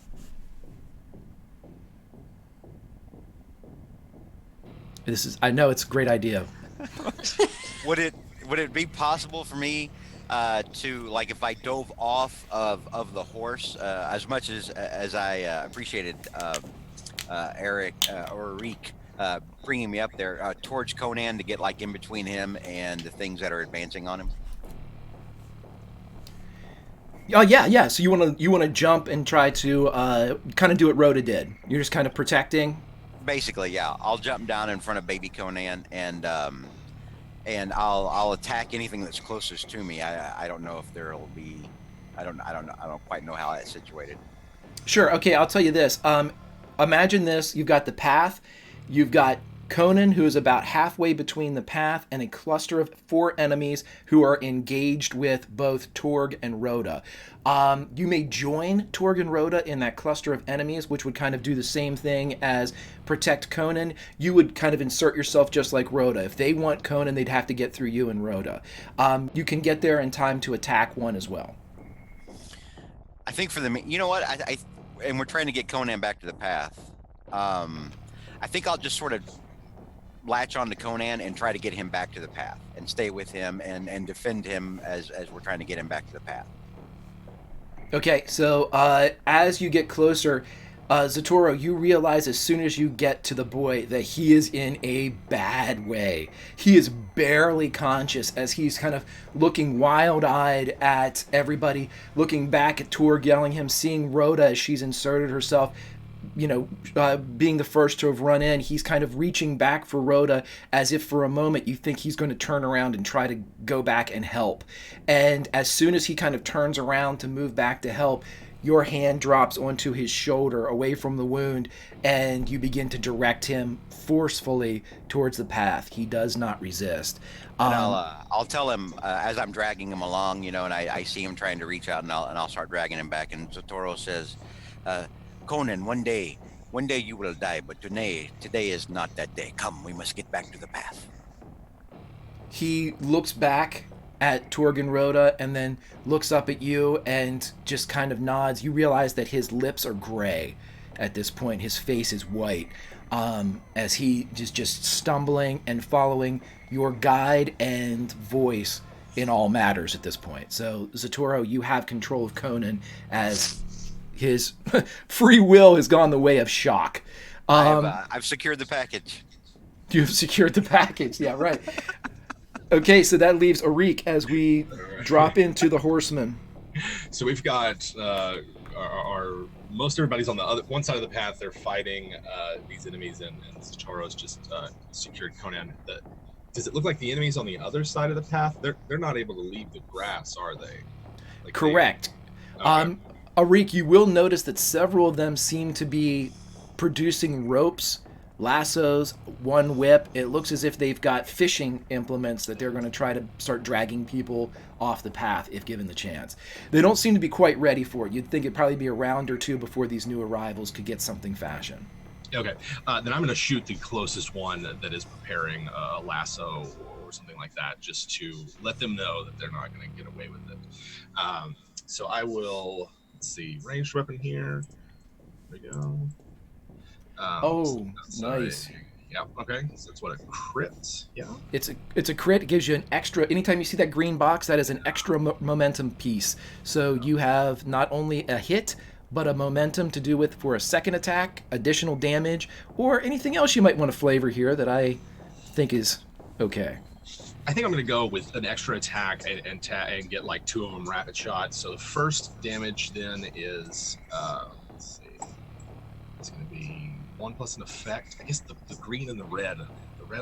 I know it's a great idea. Would it be possible for me to, like, if I dove off of the horse, as much as I appreciated Eric or Reek bringing me up there towards Conan to get like in between him and the things that are advancing on him? Yeah. So you want to jump and try to kind of do what Rhoda did. You're just kind of protecting. Basically, yeah. I'll jump down in front of baby Conan and I'll attack anything that's closest to me. I don't know if there'll be. I don't quite know how that's situated. Sure. Okay. I'll tell you this. Imagine this. You've got the path. You've got Conan, who is about halfway between the path and a cluster of 4 enemies who are engaged with both Torg and Rhoda. You may join Torg and Rhoda in that cluster of enemies, which would kind of do the same thing as protect Conan. You would kind of insert yourself just like Rhoda. If they want Conan, they'd have to get through you and Rhoda. You can get there in time to attack one as well. I think for the, you know what, and we're trying to get Conan back to the path. I think I'll just sort of latch on to Conan and try to get him back to the path and stay with him and defend him as we're trying to get him back to the path. Okay, so as you get closer, Zatoro, you realize as soon as you get to the boy that he is in a bad way. He is barely conscious as he's kind of looking wild-eyed at everybody, looking back at Torg, yelling him, seeing Rhoda as she's inserted herself, being the first to have run in. He's kind of reaching back for Rhoda as if for a moment you think he's going to turn around and try to go back and help. And as soon as he kind of turns around to move back to help, your hand drops onto his shoulder away from the wound, and you begin to direct him forcefully towards the path. He does not resist. And I'll tell him as I'm dragging him along, and I see him trying to reach out, and I'll start dragging him back. And Zatoro says, Conan, one day you will die, but today is not that day. Come, we must get back to the path. He looks back at Torg and Rhoda and then looks up at you and just kind of nods. You realize that his lips are gray at this point. His face is white, as he is just stumbling and following your guide and voice in all matters at this point. So, Zatoro, you have control of Conan as his free will has gone the way of shock. I've secured the package. You've secured the package. Yeah, right. Okay, so that leaves Arik as we drop into the Horseman. So we've got our most everybody's on the other one side of the path. They're fighting these enemies, and Zatoro's just secured Conan. Does it look like the enemies on the other side of the path? They're not able to leave the grass, are they? Like correct. Okay. Arik, you will notice that several of them seem to be producing ropes, lassos, one whip. It looks as if they've got fishing implements that they're going to try to start dragging people off the path if given the chance. They don't seem to be quite ready for it. You'd think it'd probably be a round or two before these new arrivals could get something fashioned. Okay, then I'm going to shoot the closest one that is preparing a lasso or something like that, just to let them know that they're not going to get away with it. So I will, let's see, ranged weapon here. There we go. Nice. Yeah, okay, so that's what a crit, yeah. It's a crit. It gives you an extra, anytime you see that green box, that is an extra momentum piece. So you have not only a hit, but a momentum to do with for a second attack, additional damage, or anything else you might want to flavor here that I think is okay. I think I'm going to go with an extra attack and get like 2 of them rapid shots. So the first damage then is, let's see, it's going to be 1 plus an effect. I guess the green and the red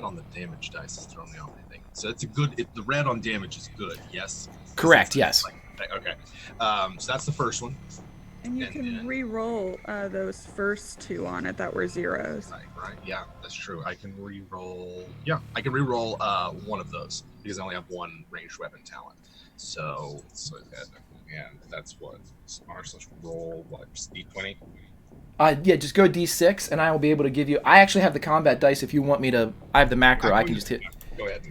on the damage dice is throwing me off, I think. So it's a good, the red on damage is good, yes? Correct, yes. Okay. So that's the first one. And you can re-roll those first 2 on it that were zeros. Right. Yeah, that's true. I can re-roll. Yeah, I can re-roll one of those because I only have 1 ranged weapon talent. So and that's what roll what D20. Yeah, just go D6, and I will be able to give you. I actually have the combat dice. If you want me to, I have the macro. I can just hit. Go ahead.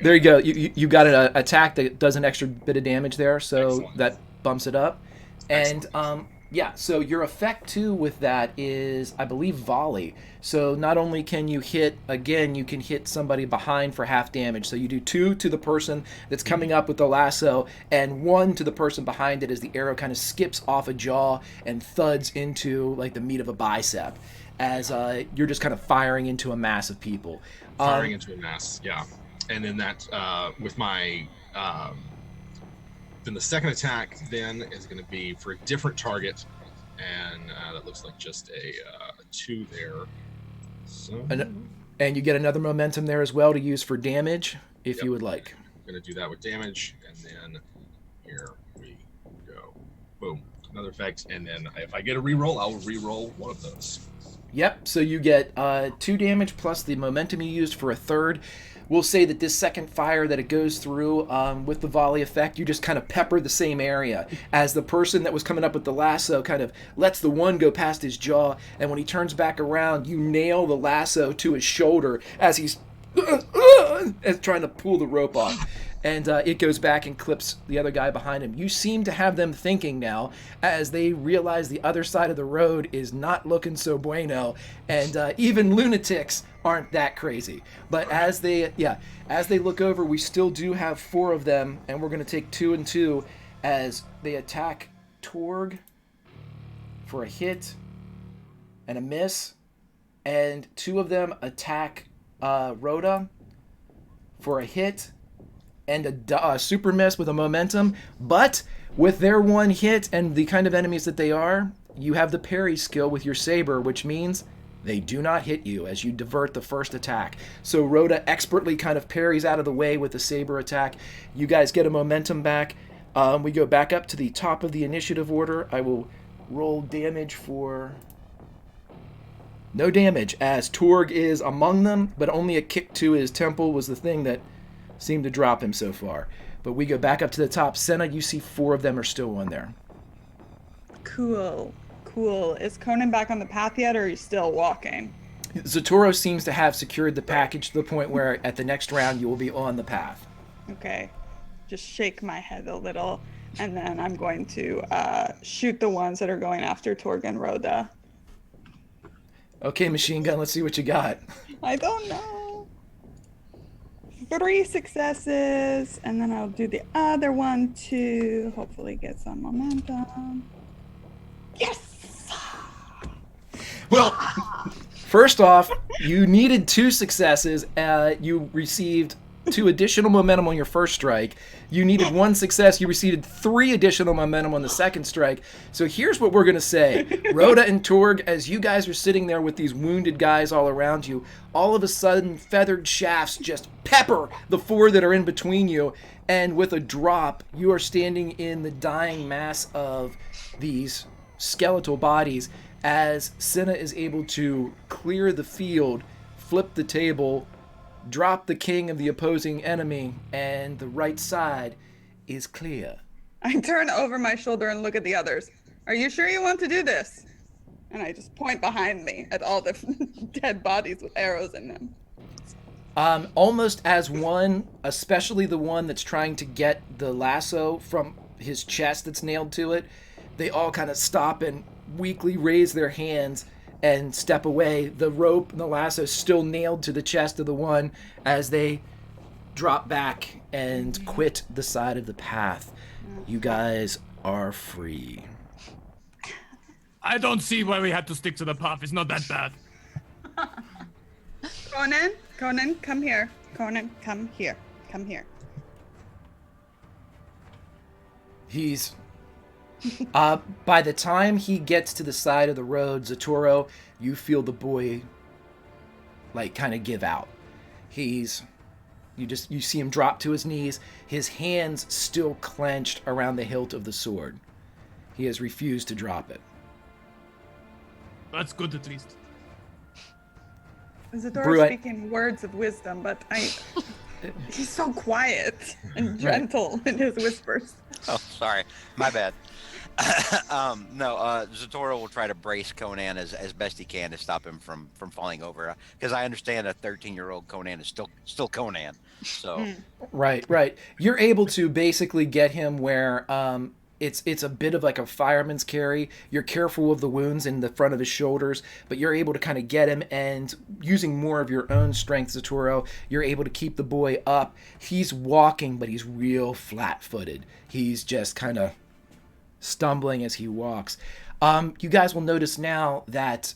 There you go. You got an attack that does an extra bit of damage there, so excellent. That bumps it up. And yeah, so your effect too with that is, I believe, volley. So not only can you hit, again, you can hit somebody behind for half damage. So you do 2 to the person that's coming up with the lasso, and 1 to the person behind it as the arrow kind of skips off a jaw and thuds into like the meat of a bicep, as you're just kind of firing into a mass of people. Firing into a mass, yeah. And then that with my then the second attack then is going to be for a different target, and that looks like just a 2 there. So. And you get another momentum there as well to use for damage if you would like. I'm going to do that with damage, and then here we go. Boom, another effect, and then if I get a reroll, I'll reroll one of those. Yep, so you get 2 damage plus the momentum you used for a third. We'll say that this second fire that it goes through with the volley effect, you just kind of pepper the same area as the person that was coming up with the lasso kind of lets the one go past his jaw, and when he turns back around, you nail the lasso to his shoulder as he's as trying to pull the rope off. And it goes back and clips the other guy behind him. You seem to have them thinking now as they realize the other side of the road is not looking so bueno, and even lunatics aren't that crazy. But as they look over, we still do have 4 of them, and we're going to take 2 and 2 as they attack Torg for a hit and a miss, and 2 of them attack Rhoda for a hit and a super miss with a momentum. But with their 1 hit and the kind of enemies that they are, you have the parry skill with your saber, which means they do not hit you as you divert the first attack. So Rhoda expertly kind of parries out of the way with the saber attack. You guys get a momentum back. We go back up to the top of the initiative order. I will roll damage for... no damage, as Torg is among them, but only a kick to his temple was the thing that seemed to drop him so far. But we go back up to the top. Senna, you see 4 of them are still on there. Cool. Is Conan back on the path yet, or are you still walking? Zatoro seems to have secured the package to the point where at the next round you will be on the path. Okay. just shake my head a little, and then I'm going to shoot the ones that are going after Torg and Rhoda. Okay, machine gun, let's see what you got. I don't know. 3 successes, and then I'll do the other one to hopefully get some momentum. Yes! Well, first off, you needed 2 successes. You received 2 additional momentum on your first strike. You needed 1 success. You received 3 additional momentum on the second strike. So here's what we're going to say. Rhoda and Torg, as you guys are sitting there with these wounded guys all around you, all of a sudden feathered shafts just pepper the 4 that are in between you. And with a drop, you are standing in the dying mass of these skeletal bodies as Senna is able to clear the field, flip the table, drop the king of the opposing enemy, and the right side is clear. I turn over my shoulder and look at the others. Are you sure you want to do this? And I just point behind me at all the dead bodies with arrows in them. Almost as one, especially the one that's trying to get the lasso from his chest that's nailed to it, they all kind of stop and weakly raise their hands and step away. The rope and the lasso still nailed to the chest of the one as they drop back and quit the side of the path. You guys are free. I don't see why we had to stick to the path. It's not that bad. Conan, come here. Conan, come here. Come here. He's... by the time he gets to the side of the road, Zatoro, you feel the boy, like, kind of give out. You see him drop to his knees, his hands still clenched around the hilt of the sword. He has refused to drop it. That's good, at least. Zatoro speaking words of wisdom, but he's so quiet and gentle in his whispers. Oh, sorry. My bad. Zatoro will try to brace Conan as best he can to stop him from falling over, because I understand a 13-year-old Conan is still Conan. So right, you're able to basically get him where it's a bit of like a fireman's carry. You're careful of the wounds in the front of his shoulders, but you're able to kind of get him, and using more of your own strength, Zatoro, you're able to keep the boy up. He's walking, but he's real flat-footed. He's just kind of stumbling as he walks. You guys will notice now that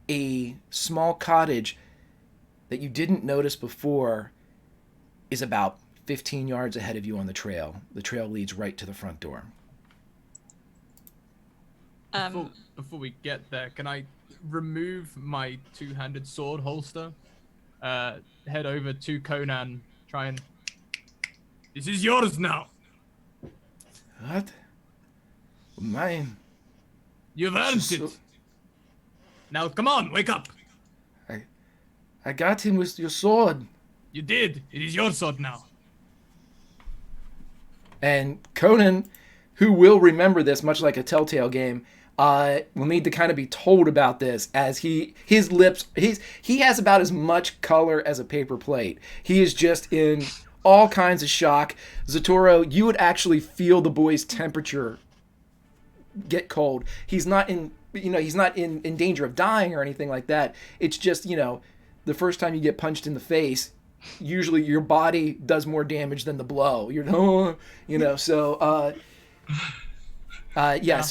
a small cottage that you didn't notice before is about 15 yards ahead of you on the trail. The trail leads right to the front door. Before we get there, can I remove my 2-handed sword holster, head over to Conan, try and... This is yours now! What? Mine. You've earned it. Now, come on, wake up. I got him with your sword. You did. It is your sword now. And Conan, who will remember this, much like a Telltale game, will need to kind of be told about this, as his lips, he has about as much color as a paper plate. He is just in all kinds of shock. Zatoro, you would actually feel the boy's temperature get cold. He's not in danger of dying or anything like that. It's just, the first time you get punched in the face, usually your body does more damage than the blow. So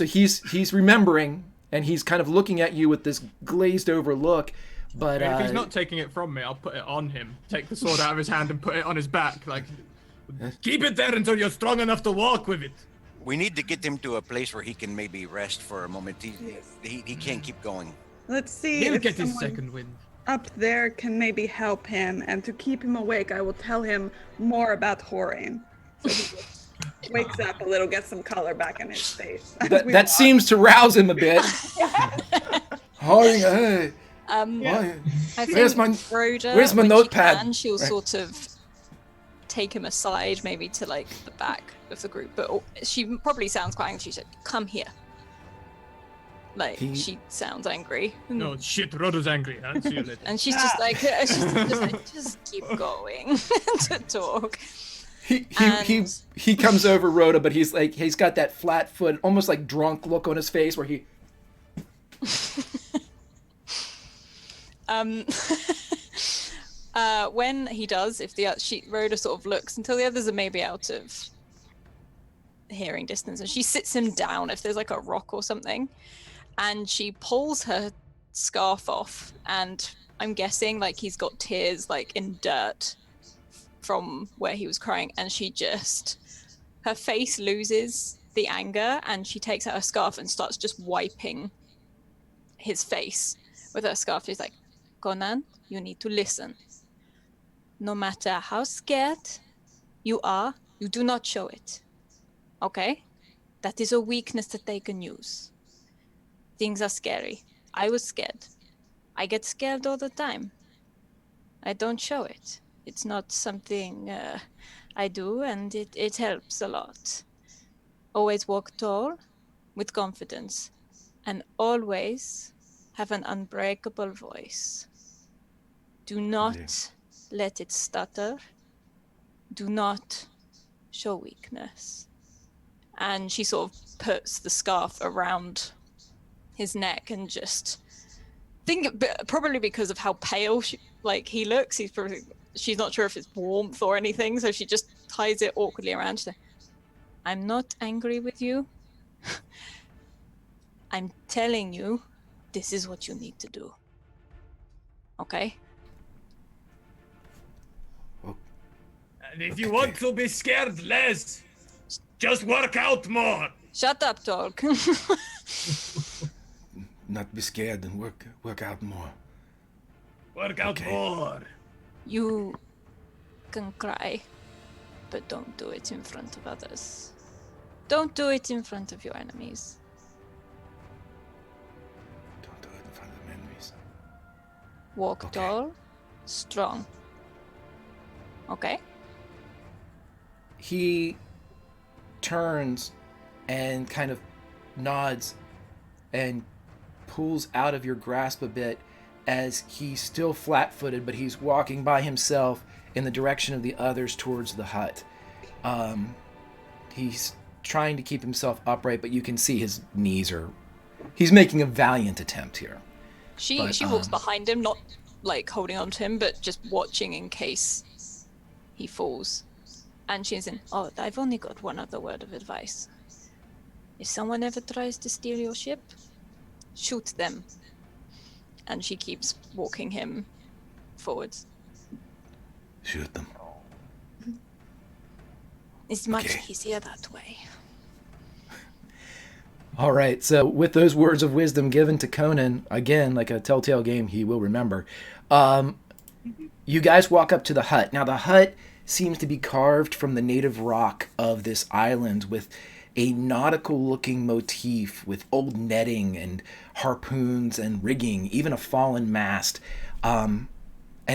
he's remembering, and he's kind of looking at you with this glazed over look. But if he's not taking it from me, I'll put it on him. Take the sword out of his hand and put it on his back. Like, keep it there until you're strong enough to walk with it. we need to get him to a place where he can maybe rest for a moment. He can't keep going. Let's see He'll if get his someone second wind. up there can maybe help him, and to keep him awake, I will tell him more about whoring. So he wakes up a little, gets some color back in his face. That seems to rouse him a bit. Hey. I think Where's my when notepad? She can, she'll Right. sort of take him aside, maybe to like the back of the group. But she probably sounds quite angry. She said, "Come here." Like she sounds angry. No shit, Rhoda's angry. Huh? See you later. And she's just like, just keep going to talk. he comes over Rhoda, but he's got that flat foot, almost like drunk look on his face where he. When he does, if Rhoda sort of looks until the others are maybe out of hearing distance, and she sits him down if there's like a rock or something, and she pulls her scarf off, and I'm guessing like he's got tears like in dirt from where he was crying, and her face loses the anger, and she takes out her scarf and starts just wiping his face with her scarf. She's like, Conan, you need to listen. No matter how scared you are, you do not show it. Okay? That is a weakness that they can use. Things are scary. I was scared. I get scared all the time. I don't show it. It's not something I do, and it helps a lot. Always walk tall, with confidence, and always have an unbreakable voice. Do not let it stutter. Do not show weakness. And she sort of puts the scarf around his neck and just probably because of how pale he looks, she's not sure if it's warmth or anything, so she just ties it awkwardly around. She's like, I'm not angry with you. I'm telling you, this is what you need to do. Okay? And if you want to be scared less, just work out more. Shut up, dog. Not be scared and work out more. Work out more. You can cry, but don't do it in front of others. Don't do it in front of your enemies. Don't do it in front of enemies. Walk tall, strong. Okay? He turns and kind of nods and pulls out of your grasp a bit as he's still flat-footed, but he's walking by himself in the direction of the others towards the hut. He's trying to keep himself upright, but you can see his knees he's making a valiant attempt here. She walks behind him, not like holding on to him, but just watching in case he falls. And she's I've only got one other word of advice. If someone ever tries to steal your ship, shoot them. And she keeps walking him forwards. Shoot them. It's much easier that way. All right, so with those words of wisdom given to Conan, again, like a Telltale game he will remember, you guys walk up to the hut. Now, the hut seems to be carved from the native rock of this island with a nautical-looking motif with old netting and harpoons and rigging, even a fallen mast. And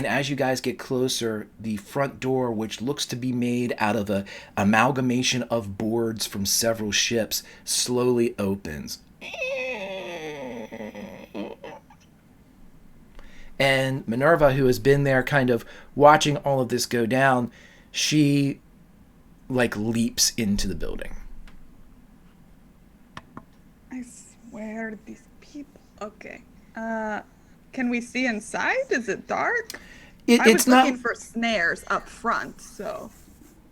as you guys get closer, the front door, which looks to be made out of an amalgamation of boards from several ships, slowly opens. And Minerva, who has been there kind of watching all of this go down, she leaps into the building. I swear these people. Okay. Can we see inside? Is it dark? I was looking for snares up front, so.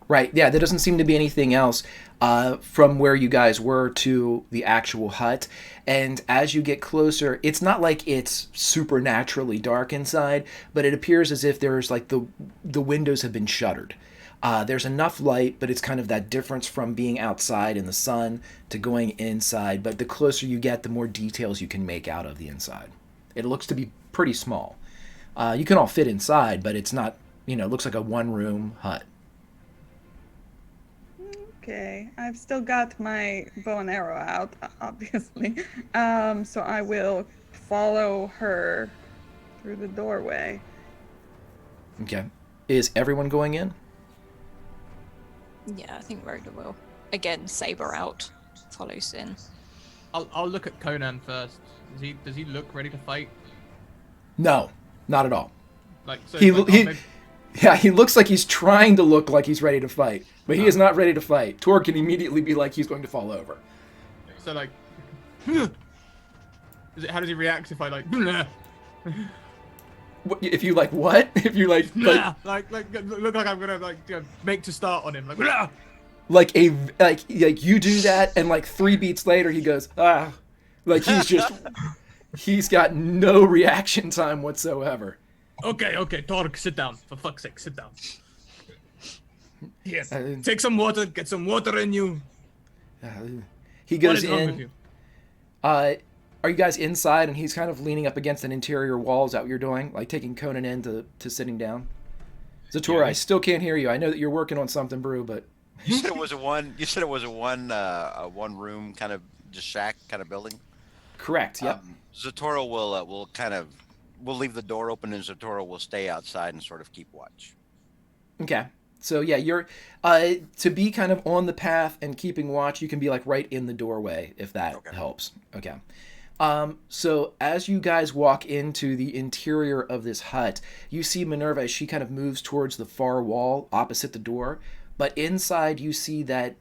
Right, yeah, there doesn't seem to be anything else from where you guys were to the actual hut. And as you get closer, it's not like it's supernaturally dark inside, but it appears as if there's the windows have been shuttered. There's enough light, but it's kind of that difference from being outside in the sun to going inside. But the closer you get, the more details you can make out of the inside. It looks to be pretty small. You can all fit inside, but it's not, it looks like a one-room hut. Okay, I've still got my bow and arrow out, obviously. So I will follow her through the doorway. Okay. Is everyone going in? Yeah, I think Rhoda will. Again, saber out, follows in. I'll look at Conan first. Does he look ready to fight? No, not at all. Like so. Yeah, he looks like he's trying to look like he's ready to fight, but he is not ready to fight. Tor can immediately be like he's going to fall over. So like, how does he react if I like? If you like what? If you like Look like I'm gonna like make to start on him like. like you do that, and like 3 beats later he goes like he's got no reaction time whatsoever. Okay, Torg, sit down. For fuck's sake, sit down. Yes. Take some water. Get some water in you. He goes What is wrong in. with you? Are you guys inside? And he's kind of leaning up against an interior wall. Is that what you're doing? Like taking Conan in to sitting down? Zatora, I still can't hear you. I know that you're working on something, Brew, but You said it was a one. You said it was a one room kind of just shack kind of building. correct. Yep. Zatora we'll leave the door open, and Zatora will stay outside and sort of keep watch. Okay. So yeah, you're to be kind of on the path and keeping watch. You can be like right in the doorway if that helps. Okay. So as you guys walk into the interior of this hut, you see Minerva as she kind of moves towards the far wall opposite the door. But inside you see that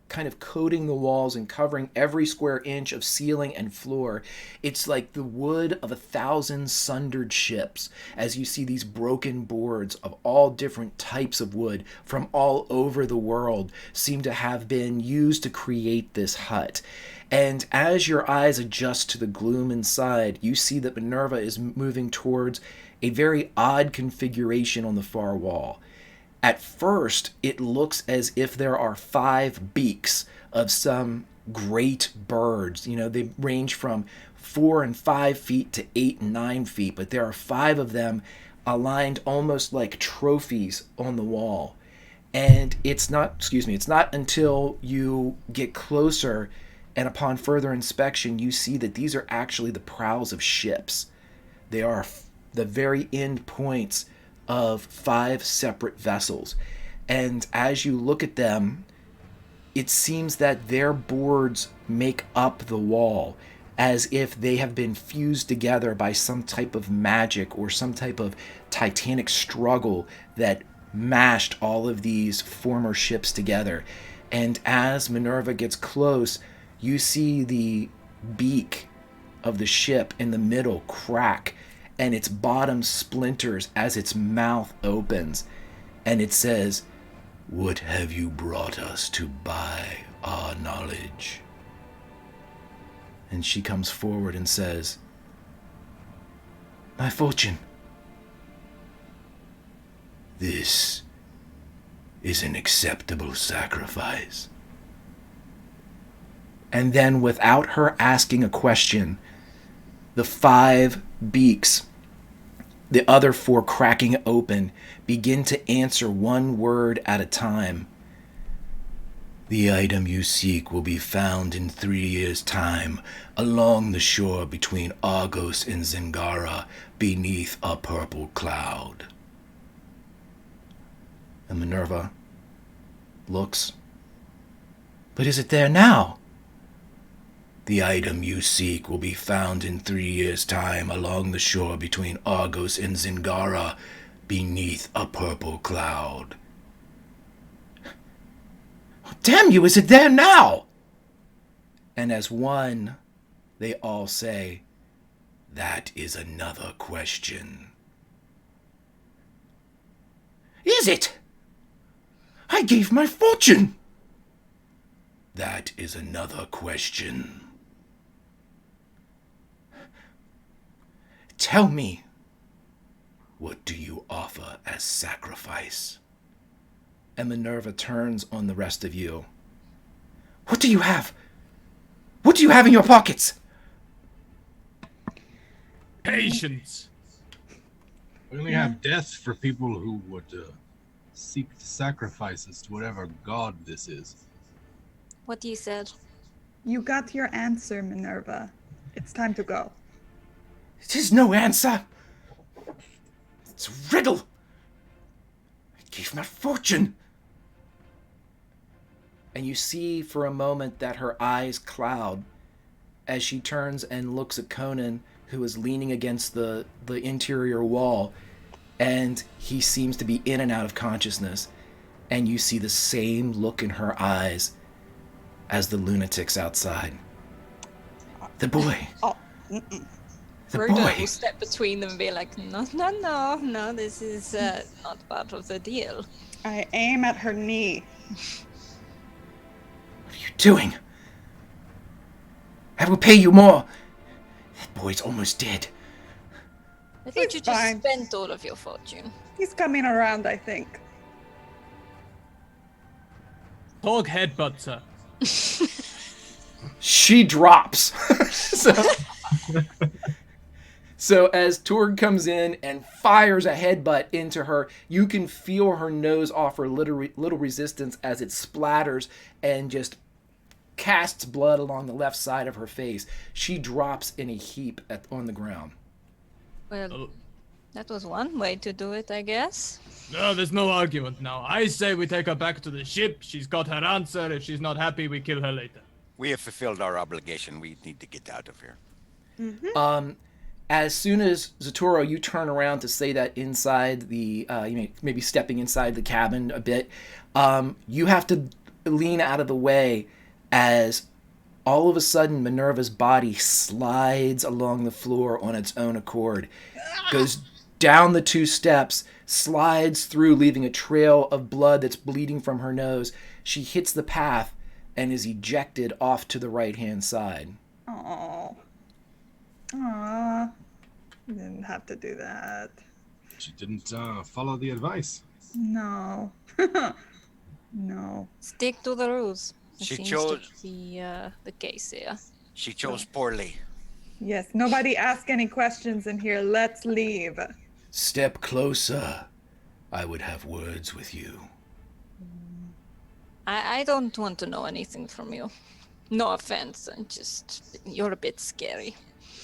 kind of coating the walls and covering every square inch of ceiling and floor. It's like the wood of 1,000 sundered ships, as you see these broken boards of all different types of wood from all over the world seem to have been used to create this hut. And as your eyes adjust to the gloom inside, you see that Minerva is moving towards a very odd configuration on the far wall. At first, it looks as if there are 5 beaks of some great birds. You know, they range from 4 and 5 feet to 8 and 9 feet, but there are 5 of them aligned almost like trophies on the wall. And it's not until you get closer and upon further inspection, you see that these are actually the prows of ships. They are the very end points of 5 separate vessels. And as you look at them, it seems that their boards make up the wall, as if they have been fused together by some type of magic or some type of titanic struggle that mashed all of these former ships together. And as Minerva gets close, you see the beak of the ship in the middle crack, and its bottom splinters as its mouth opens, and it says, "What have you brought us to buy our knowledge?" And she comes forward and says, "My fortune." "This is an acceptable sacrifice." And then, without her asking a question, the 5 beaks, the other 4 cracking open, begin to answer one word at a time. "The item you seek will be found in 3 years' time along the shore between Argos and Zingara beneath a purple cloud." And Minerva looks. "But is it there now?" "The item you seek will be found in 3 years' time along the shore between Argos and Zingara beneath a purple cloud." "Damn you, is it there now?" And as one, they all say, "That is another question." "Is it? I gave my fortune." "That is another question." "Tell me, what do you offer as sacrifice?" And Minerva turns on the rest of you. "What do you have? What do you have in your pockets?" Patience. We only have death for people who would seek sacrifices to whatever god this is. What you said. You got your answer, Minerva. It's time to go. "It is no answer. It's a riddle. I gave my fortune." And you see for a moment that her eyes cloud as she turns and looks at Conan, who is leaning against the interior wall. and he seems to be in and out of consciousness, and you see the same look in her eyes as the lunatics outside. The boy. Oh, The Rhoda boy. will step between them and be like, no, this is not part of the deal. I aim at her knee. What are you doing? I will pay you more. That boy's almost dead. I thought He's you just fine. spent all of your fortune. He's coming around, I think. Torg headbutts her. She drops. So as Torg comes in and fires a headbutt into her, you can feel her nose offer little resistance as it splatters and just casts blood along the left side of her face. She drops in a heap on the ground. Well, that was one way to do it, I guess. No, there's no argument now. I say we take her back to the ship. She's got her answer. If she's not happy, we kill her later. We have fulfilled our obligation. We need to get out of here. As soon as Zatoro, you turn around to say that inside the, maybe stepping inside the cabin a bit, you have to lean out of the way as all of a sudden Minerva's body slides along the floor on its own accord, goes down the 2 steps, slides through, leaving a trail of blood that's bleeding from her nose. She hits the path and is ejected off to the right-hand side. Oh. Aww. You didn't have to do that. She didn't follow the advice. No. No. Stick to the rules. It She seems chose- to be the case here. She chose poorly. Yes, nobody ask any questions in here. Let's leave. Step closer. I would have words with you. I don't want to know anything from you. No offense, you're a bit scary.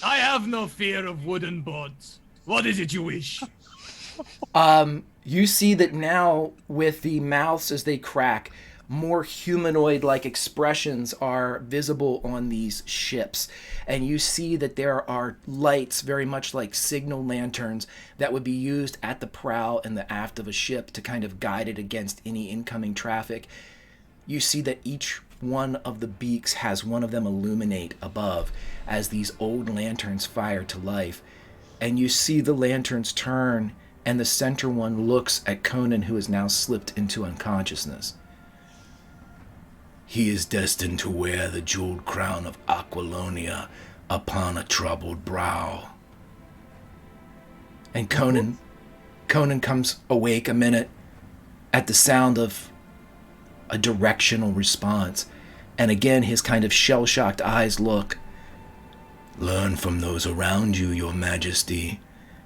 I have no fear of wooden boards. What is it you wish? You see that now with the mouths as they crack, more humanoid-like expressions are visible on these ships. And you see that there are lights, very much like signal lanterns, that would be used at the prow and the aft of a ship to kind of guide it against any incoming traffic. You see that each one of the beaks has one of them illuminate above as these old lanterns fire to life. And you see the lanterns turn, and the center one looks at Conan, who has now slipped into unconsciousness. He is destined to wear the jeweled crown of Aquilonia upon a troubled brow. And Conan comes awake a minute at the sound of a directional response. And again, his kind of shell-shocked eyes look. Learn from those around you, your majesty,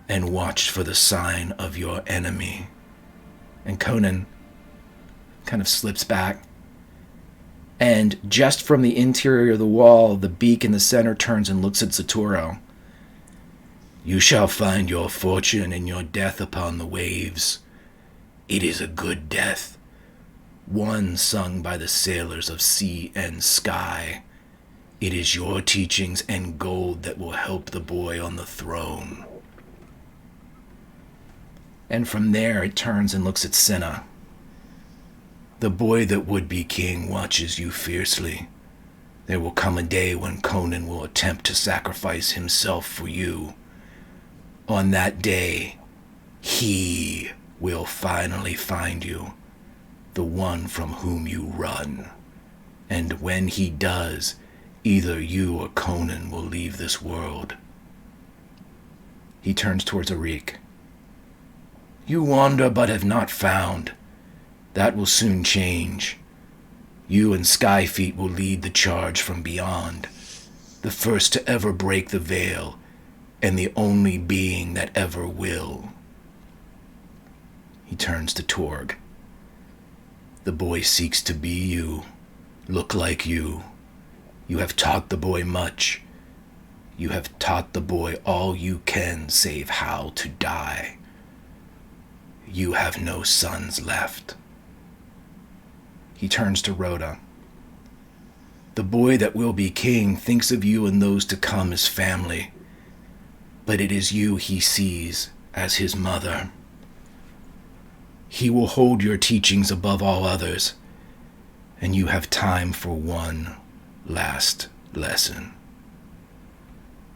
and watch for the sign of your enemy. And Conan kind of slips back. And just from the interior of the wall, the beak in the center turns and looks at Zatoro. You shall find your fortune and your death upon the waves. It is a good death, one sung by the sailors of sea and sky. It is your teachings and gold that will help the boy on the throne. And from there it turns and looks at Cinna. The boy that would be king watches you fiercely. There will come a day when Conan will attempt to sacrifice himself for you. On that day, he will finally find you, the one from whom you run. And when he does, either you or Conan will leave this world. He turns towards Arik. You wander but have not found. That will soon change. You and Skyfeet will lead the charge from beyond, the first to ever break the veil, and the only being that ever will. He turns to Torg. The boy seeks to be you, look like you. You have taught the boy much. You have taught the boy all you can save how to die. You have no sons left. He turns to Rhoda. The boy that will be king thinks of you and those to come as family, but it is you he sees as his mother. He will hold your teachings above all others, and you have time for one last lesson.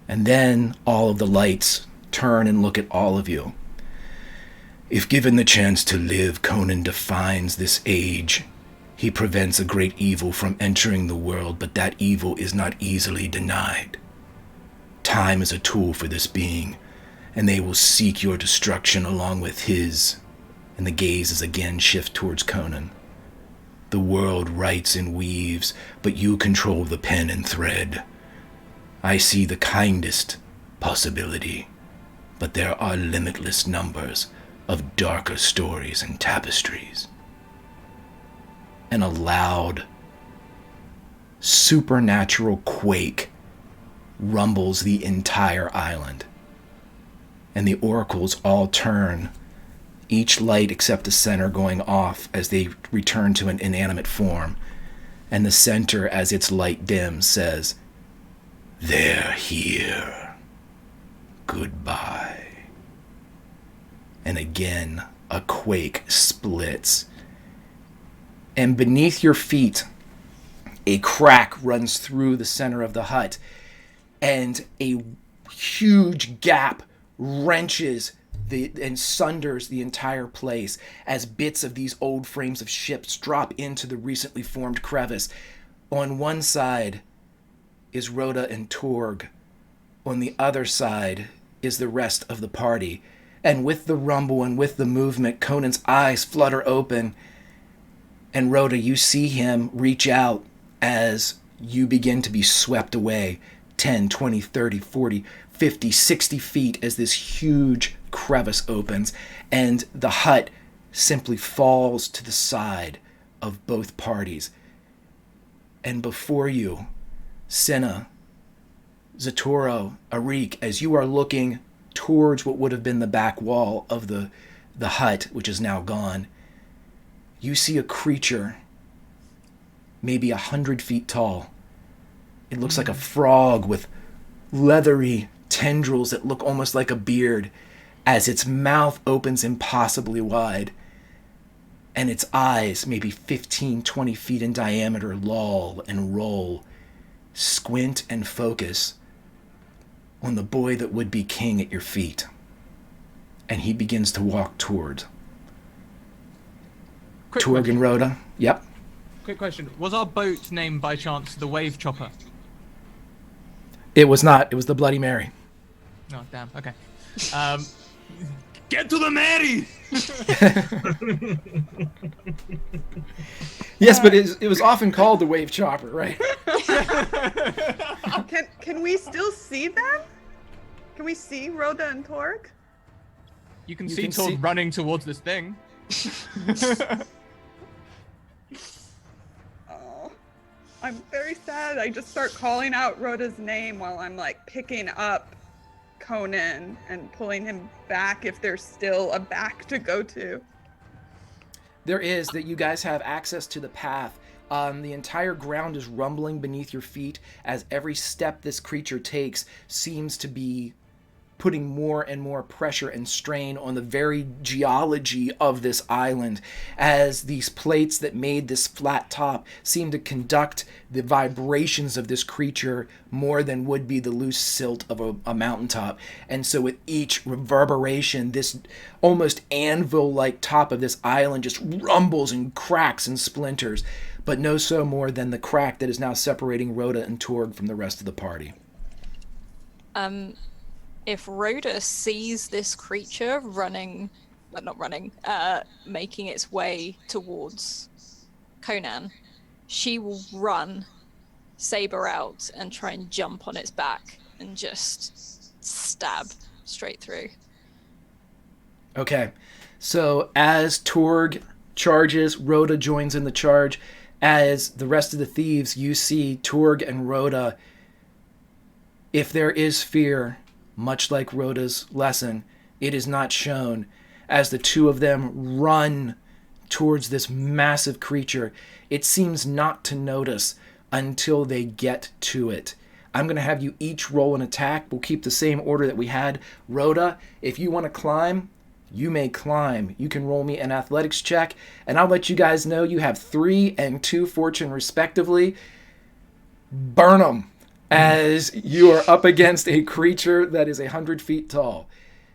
And then all of the lights turn and look at all of you. If given the chance to live, Conan defines this age. He prevents a great evil from entering the world, but that evil is not easily denied. Time is a tool for this being, and they will seek your destruction along with his. And the gazes again shift towards Conan. The world writes and weaves, but you control the pen and thread. I see the kindest possibility, but there are limitless numbers of darker stories and tapestries. And a loud, supernatural quake rumbles the entire island. And the oracles all turn, each light except the center going off as they return to an inanimate form. And the center, as its light dims, says, "They're here. Goodbye." And again, a quake splits. And beneath your feet, a crack runs through the center of the hut, and a huge gap wrenches and sunders the entire place as bits of these old frames of ships drop into the recently formed crevice. On one side is Rhoda and Torg. On the other side is the rest of the party. And with the rumble and with the movement, Conan's eyes flutter open. And Rhoda, you see him reach out as you begin to be swept away 10, 20, 30, 40, 50, 60 feet as this huge crevice opens. And the hut simply falls to the side of both parties. And before you, Senna, Zatoro, Arik, as you are looking towards what would have been the back wall of the hut, which is now gone, you see a creature maybe 100 feet tall. It looks like a frog with leathery tendrils that look almost like a beard as its mouth opens impossibly wide and its eyes, maybe 15, 20 feet in diameter, loll and roll, squint and focus on the boy that would be king at your feet. And he begins to walk toward. Torg and Rhoda. Yep. Quick question. Was our boat named by chance the Wave Chopper? It was not. It was the Bloody Mary. Oh, damn. Okay. Get to the Mary! Yes, but it was often called the Wave Chopper, right? Can we still see them? Can we see Rhoda and Torg? You can see Torg running towards this thing. Oh, I'm very sad. I just start calling out Rhoda's name while I'm like picking up Conan and pulling him back if there's still a back to go to. There is, that you guys have access to the path. The entire ground is rumbling beneath your feet as every step this creature takes seems to be putting more and more pressure and strain on the very geology of this island, as these plates that made this flat top seem to conduct the vibrations of this creature more than would be the loose silt of a mountaintop. And so with each reverberation, this almost anvil-like top of this island just rumbles and cracks and splinters, but no so more than the crack that is now separating Rhoda and Torg from the rest of the party. If Rhoda sees this creature making its way towards Conan, she will run, saber out, and try and jump on its back and just stab straight through. Okay, so as Torg charges, Rhoda joins in the charge. As the rest of the thieves, you see Torg and Rhoda. If there is fear, much like Rhoda's lesson, it is not shown as the two of them run towards this massive creature. It seems not to notice until they get to it. I'm going to have you each roll an attack. We'll keep the same order that we had. Rhoda, if you want to climb, You may climb. You can roll me an athletics check, and I'll let you guys know you have 3 and 2 fortune respectively. Burn them as you are up against a creature that is 100 feet tall.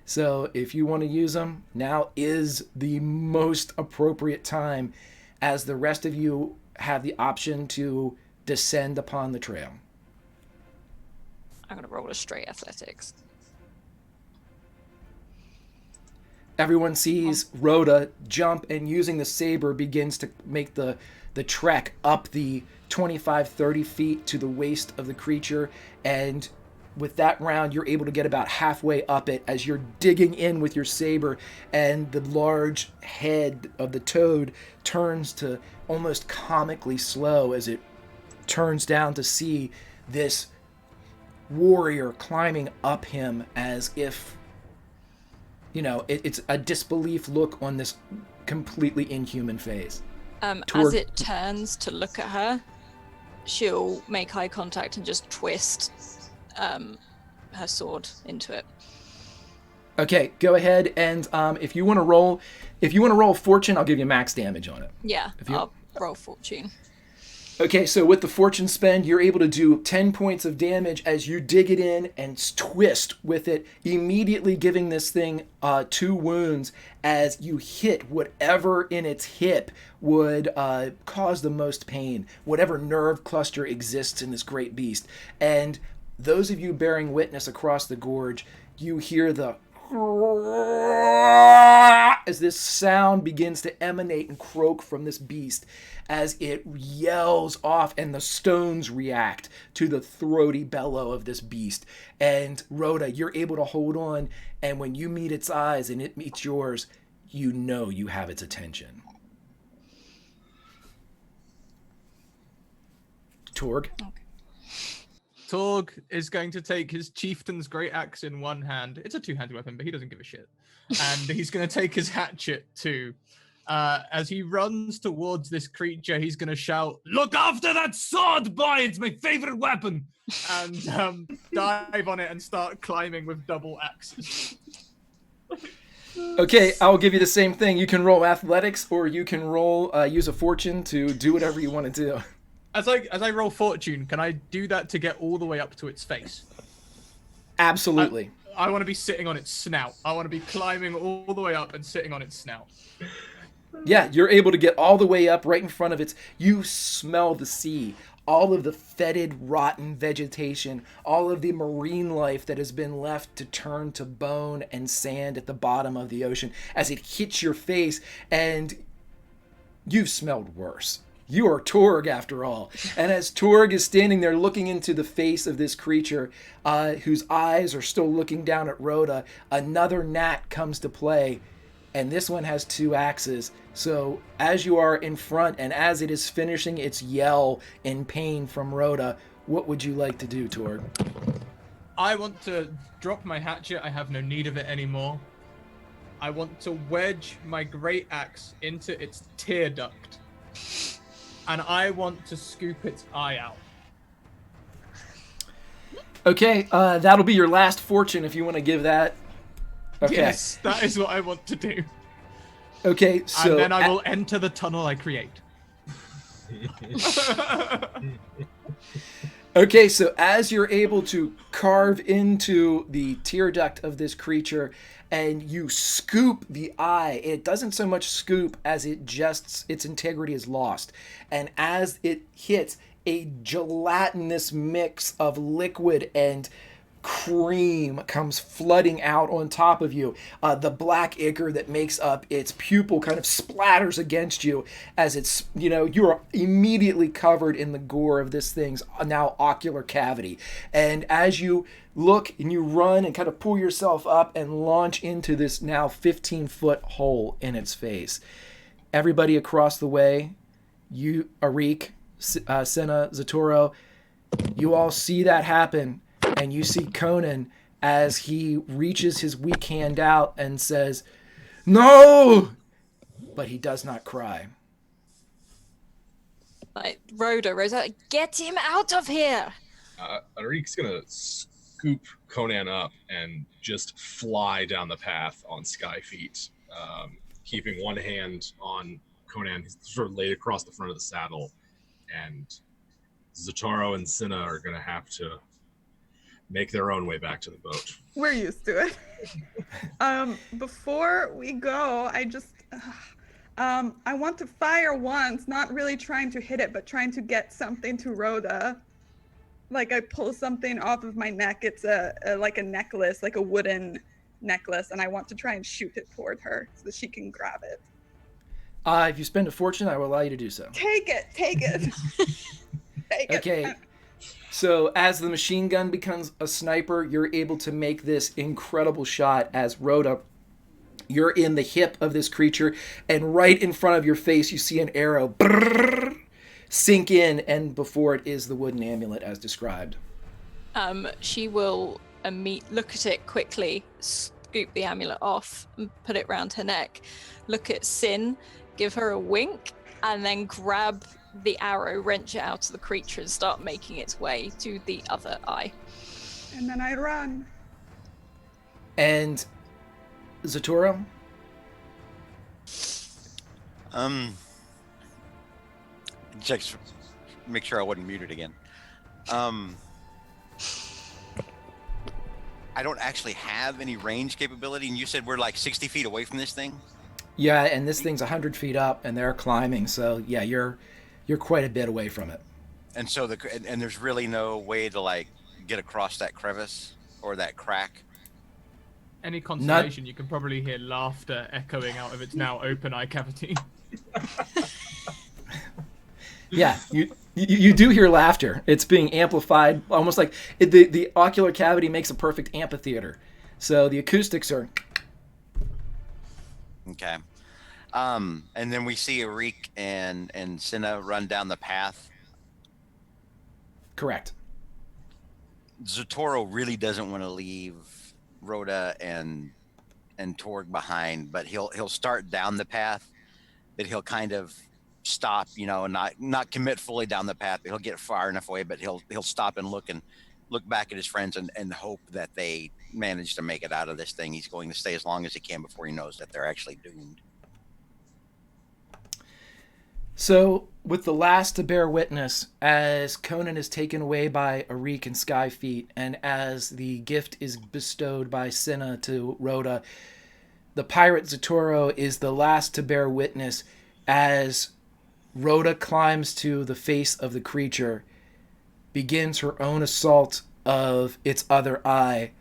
So if you want to use them, now is the most appropriate time, as the rest of you have the option to descend upon the trail. I'm going to roll a straight athletics. Everyone sees Rhoda jump, and using the saber begins to make the trek up the 25-30 feet to the waist of the creature. And with that round, you're able to get about halfway up it as you're digging in with your saber, and the large head of the toad turns to almost comically slow as it turns down to see this warrior climbing up him, as if, it's a disbelief look on this completely inhuman face. As it turns to look at her, she'll make eye contact and just twist her sword into it. Okay, go ahead, and if you want to roll fortune, I'll give you max damage on it. Yeah, I'll roll fortune. Okay, so with the fortune spend, you're able to do 10 points of damage as you dig it in and twist with it, immediately giving this thing 2 wounds as you hit whatever in its hip would cause the most pain, whatever nerve cluster exists in this great beast. And those of you bearing witness across the gorge, you hear the as this sound begins to emanate and croak from this beast as it yells off, and the stones react to the throaty bellow of this beast. And Rhoda, you're able to hold on, and when you meet its eyes and it meets yours, you know you have its attention. Torg? Okay. Torg is going to take his chieftain's great axe in one hand. It's a 2-handed weapon, but he doesn't give a shit. And he's going to take his hatchet too. As he runs towards this creature, he's going to shout, "Look after that sword, boy! It's my favorite weapon!" And dive on it and start climbing with double axes. Okay, I'll give you the same thing. You can roll athletics, or you can roll use a fortune to do whatever you want to do. As I roll fortune, can I do that to get all the way up to its face? Absolutely. I want to be sitting on its snout. I want to be climbing all the way up and sitting on its snout. Yeah, you're able to get all the way up right in front of its... You smell the sea. All of the fetid, rotten vegetation. All of the marine life that has been left to turn to bone and sand at the bottom of the ocean as it hits your face, and you've smelled worse. You are Torg, after all. And as Torg is standing there looking into the face of this creature, whose eyes are still looking down at Rhoda, another gnat comes to play. And this one has 2 axes. So as you are in front, and as it is finishing its yell in pain from Rhoda, what would you like to do, Torg? I want to drop my hatchet. I have no need of it anymore. I want to wedge my great axe into its tear duct. And I want to scoop its eye out. Okay, that'll be your last fortune if you want to give that. Okay. Yes, that is what I want to do. Okay, so... And then I will enter the tunnel I create. Okay, so as you're able to carve into the tear duct of this creature and you scoop the eye, it doesn't so much scoop as it just, its integrity is lost. And as it hits, a gelatinous mix of liquid and cream comes flooding out on top of you. The black ichor that makes up its pupil kind of splatters against you as it's, you are immediately covered in the gore of this thing's now ocular cavity. And as you look and you run and kind of pull yourself up and launch into this now 15-foot hole in its face. Everybody across the way, you, Arik, Senna, Zatoro, you all see that happen. And you see Conan as he reaches his weak hand out and says, "No!" But he does not cry. Like, Rhoda, get him out of here! Arik's gonna scoop Conan up and just fly down the path on sky feet, keeping one hand on Conan, sort of laid across the front of the saddle, and Zatoro and Cinna are going to have to make their own way back to the boat. We're used to it. Before we go, I want to fire once, not really trying to hit it, but trying to get something to Rhoda. Like I pull something off of my neck. It's like a necklace, like a wooden necklace, and I want to try and shoot it toward her so that she can grab it. If you spend a fortune, I will allow you to do so. Take it. Take it. Okay. So as the machine gun becomes a sniper, you're able to make this incredible shot as Rhoda, you're in the hip of this creature, and right in front of your face, you see an arrow sink in, and before it is the wooden amulet as described. She will look at it quickly, scoop the amulet off, and put it round her neck, look at Sin, give her a wink, and then grab the arrow, wrench it out of the creature, and start making its way to the other eye. And then I run. And Zatoro? Just make sure I wasn't muted again. I don't actually have any range capability, and you said we're like 60 feet away from this thing? Yeah, and this thing's 100 feet up, and they're climbing, so yeah, you're quite a bit away from it. And so and there's really no way to like get across that crevice or that crack? Any consolation, you can probably hear laughter echoing out of its now open eye cavity. Yeah, you do hear laughter. It's being amplified, almost like the ocular cavity makes a perfect amphitheater. So the acoustics are... Okay. And then we see Arik and Cinna run down the path. Correct. Zatoro really doesn't want to leave Rhoda and Torg behind, but he'll start down the path, but he'll kind of stop, not commit fully down the path, but he'll get far enough away, but he'll stop and look back at his friends and hope that they manage to make it out of this thing. He's going to stay as long as he can before he knows that they're actually doomed. So, with the last to bear witness, as Conan is taken away by Arik and Skyfeet, and as the gift is bestowed by Cinna to Rhoda, the pirate Zatoro is the last to bear witness as Rhoda climbs to the face of the creature, begins her own assault of its other eye,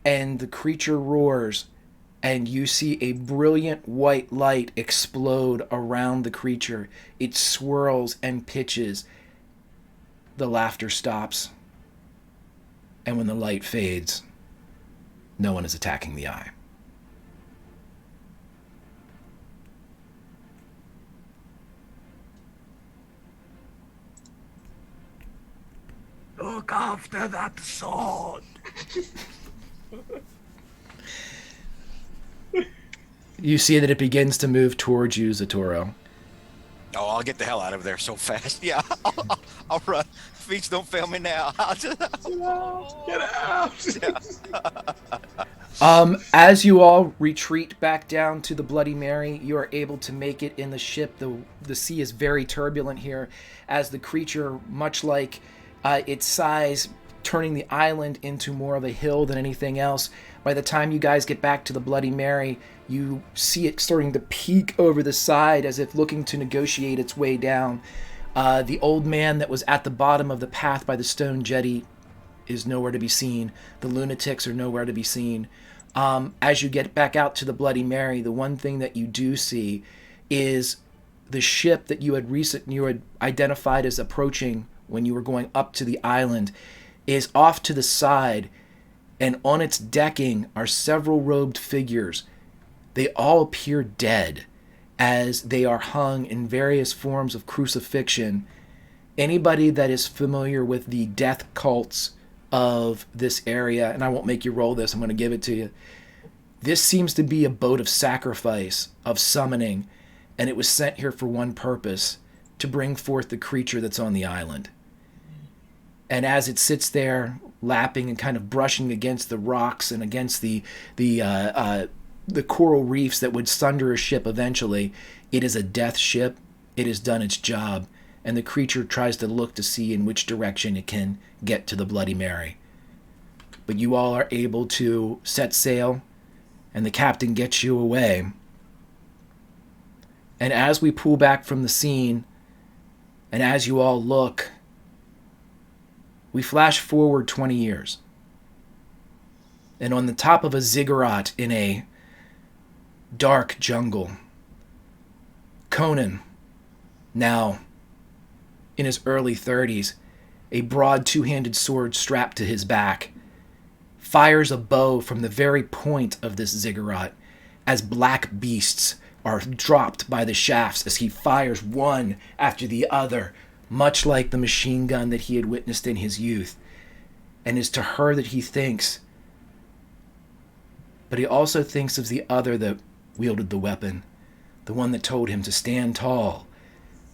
and the creature roars, and you see a brilliant white light explode around the creature. It swirls and pitches. The laughter stops. And when the light fades, no one is attacking the eye. Look after that sword. You see that it begins to move towards you, Zatoro. Oh, I'll get the hell out of there so fast. Yeah, I'll run. Feet don't fail me now. Get out! Yeah. As you all retreat back down to the Bloody Mary, you are able to make it in the ship. The sea is very turbulent here, as the creature, much like its size, turning the island into more of a hill than anything else. By the time you guys get back to the Bloody Mary, you see it starting to peek over the side as if looking to negotiate its way down. The old man that was at the bottom of the path by the stone jetty is nowhere to be seen. The lunatics are nowhere to be seen. As you get back out to the Bloody Mary, the one thing that you do see is the ship that you had identified as approaching when you were going up to the island is off to the side, and on its decking are several robed figures. They all appear dead, as they are hung in various forms of crucifixion. Anybody that is familiar with the death cults of this area, and I won't make you roll this, I'm going to give it to you. This seems to be a boat of sacrifice, of summoning, and it was sent here for one purpose, to bring forth the creature that's on the island. And as it sits there, lapping and kind of brushing against the rocks and against the coral reefs that would sunder a ship eventually. It is a death ship. It has done its job, and the creature tries to look to see in which direction it can get to the Bloody Mary. But you all are able to set sail, and the captain gets you away. And as we pull back from the scene, and as you all look, we flash forward 20 years. And on the top of a ziggurat in a dark jungle, Conan, now in his early 30s, a broad two-handed sword strapped to his back, fires a bow from the very point of this ziggurat as black beasts are dropped by the shafts as he fires one after the other, much like the machine gun that he had witnessed in his youth. And it's to her that he thinks, but he also thinks of the other that wielded the weapon, the one that told him to stand tall,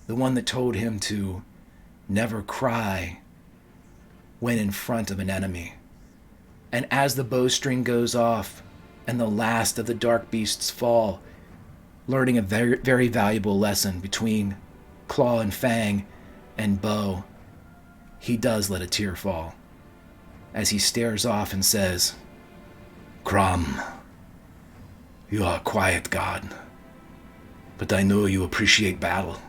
the one that told him to never cry when in front of an enemy. And as the bowstring goes off and the last of the dark beasts fall, learning a very, very valuable lesson between claw and fang and bow, he does let a tear fall as he stares off and says, "Crom, you are a quiet god, but I know you appreciate battle.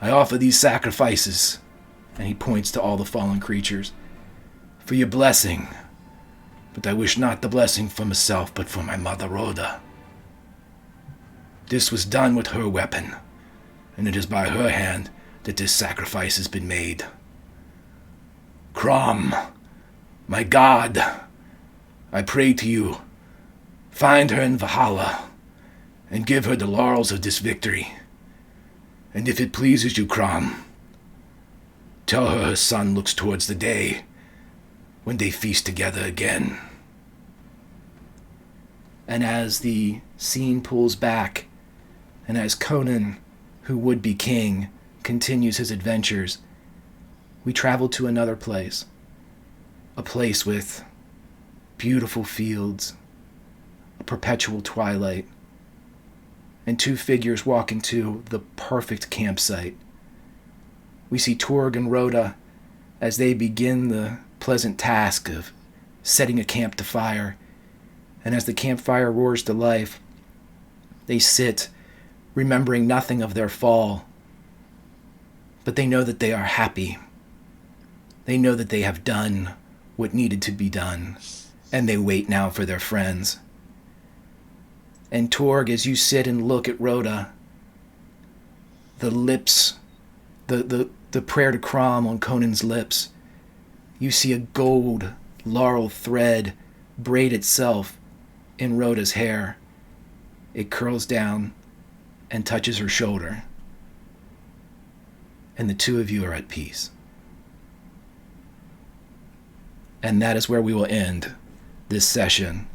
I offer these sacrifices," and he points to all the fallen creatures, "for your blessing, but I wish not the blessing for myself, but for my mother Rhoda. This was done with her weapon, and it is by her hand that this sacrifice has been made. Crom, my god, I pray to you, find her in Valhalla, and give her the laurels of this victory. And if it pleases you, Crom, tell her son looks towards the day when they feast together again." And as the scene pulls back, and as Conan, who would be king, continues his adventures, we travel to another place. A place with beautiful fields, a perpetual twilight, and two figures walking to the perfect campsite. We see Torg and Rhoda as they begin the pleasant task of setting a camp to fire. And as the campfire roars to life, they sit, remembering nothing of their fall. But they know that they are happy. They know that they have done what needed to be done, and they wait now for their friends. And Torg, as you sit and look at Rhoda, the lips, the prayer to Crom on Conan's lips, you see a gold laurel thread braid itself in Rhoda's hair. It curls down and touches her shoulder. And the two of you are at peace. And that is where we will end this session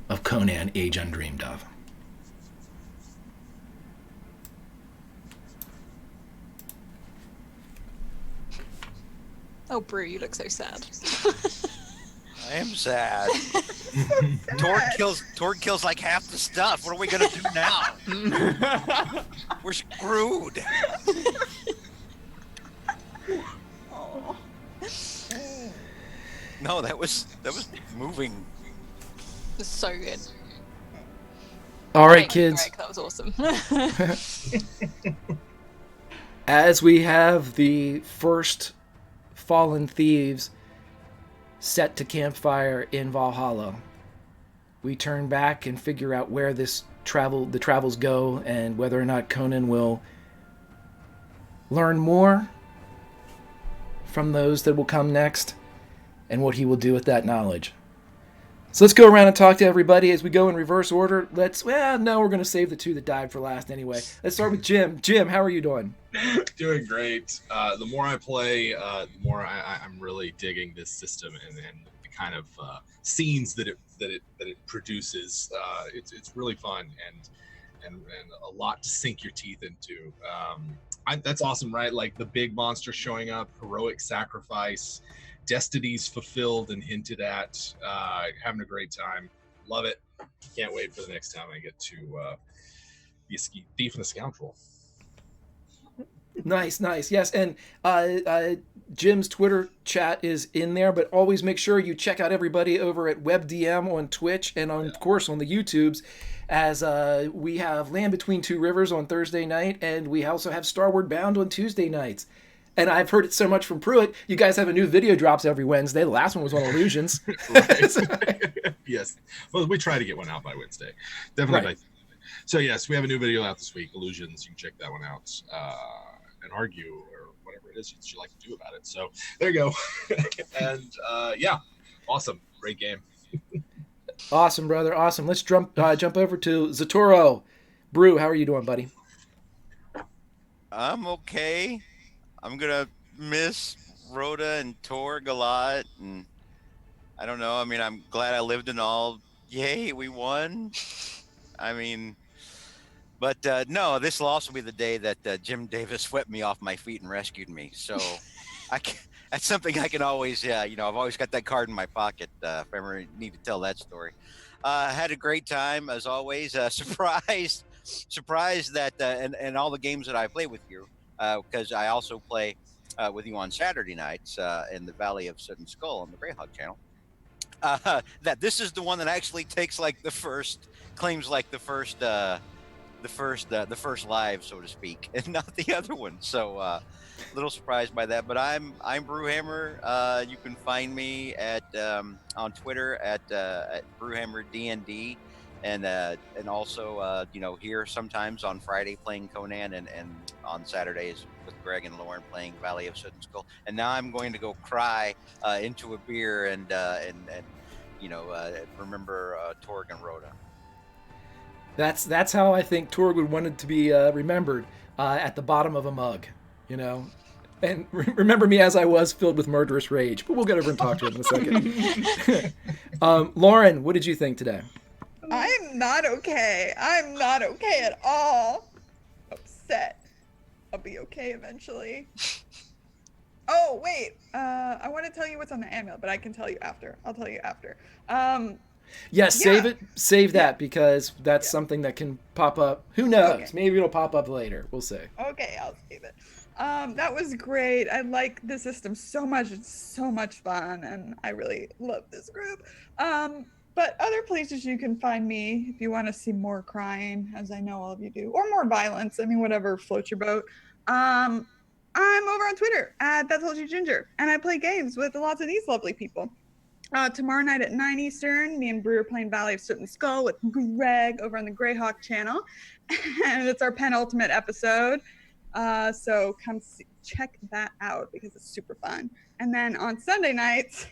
of Conan, Age Undreamed Of. Oh, Brew, you look so sad. I am sad. Torg kills like half the stuff. What are we gonna do now? We're screwed. Oh. No, that was moving. It's so good. All right, Thanks, kids. Greg, that was awesome. As we have the first fallen thieves set to campfire in Valhalla, we turn back and figure out where the travels go, and whether or not Conan will learn more from those that will come next, and what he will do with that knowledge. So let's go around and talk to everybody as we go in reverse order. We're going to save the two that died for last anyway. Let's start with Jim. Jim, how are you doing? Doing great. The more I play, the more I'm really digging this system and the kind of scenes that it produces. It's really fun and a lot to sink your teeth into. That's awesome, right? Like the big monster showing up, heroic sacrifice, destinies fulfilled and hinted at. Having a great time. Love it. Can't wait for the next time I get to be a thief and a scoundrel. Nice. Yes, and Jim's Twitter chat is in there, but always make sure you check out everybody over at WebDM on Twitch and of course on the YouTubes, as we have Land Between Two Rivers on Thursday night, and we also have Starward Bound on Tuesday nights. And I've heard it so much from Pruitt, you guys have a new video drops every Wednesday. The last one was on Illusions. Yes. Well, we try to get one out by Wednesday. Definitely. Right. So yes, we have a new video out this week, Illusions. You can check that one out and argue or whatever it is that you like to do about it. So there you go. And yeah, awesome. Great game. Awesome, brother. Awesome. Let's jump over to Zatoro. Brew, how are you doing, buddy? I'm okay. I'm gonna miss Rhoda and Torg a lot, and I don't know. I mean, I'm glad I lived in all. Yay, we won. I mean, but no, this will also be the day that Jim Davis swept me off my feet and rescued me. So that's something I can always, I've always got that card in my pocket if I ever need to tell that story. Had a great time as always. Surprised that and all the games that I play with you. Because I also play with you on Saturday nights in the Valley of Soot and Skull on the Greyhawk channel. That this is the one that actually takes like the first live, so to speak, and not the other one. So a little surprised by that. But I'm Brewhammer. You can find me at on Twitter at Brewhammer DND. And also, here sometimes on Friday playing Conan and on Saturdays with Greg and Lauren playing Valley of Soot and Skull. And now I'm going to go cry into a beer and remember Torg and Rhoda. That's how I think Torg would want it to be remembered, at the bottom of a mug, And remember me as I was, filled with murderous rage. But we'll get over and talk to him in a second. Lauren, what did you think today? I'm not okay. I'm not okay at all. Upset. I'll be okay eventually. Oh, wait. I want to tell you what's on the anvil, but I can tell you after. I'll tell you after. Yes, save it. Save that, because that's something that can pop up. Who knows? Okay. Maybe it'll pop up later. We'll see. Okay, I'll save it. That was great. I like the system so much. It's so much fun, and I really love this group. But other places you can find me if you want to see more crying, as I know all of you do, or more violence. I mean, whatever floats your boat. I'm over on Twitter at That's All You Ginger, and I play games with lots of these lovely people. Tomorrow night at 9 Eastern, me and Brew are playing Valley of Soot and Skull with Greg over on the Greyhawk channel, and it's our penultimate episode. So come check that out because it's super fun. And then on Sunday nights.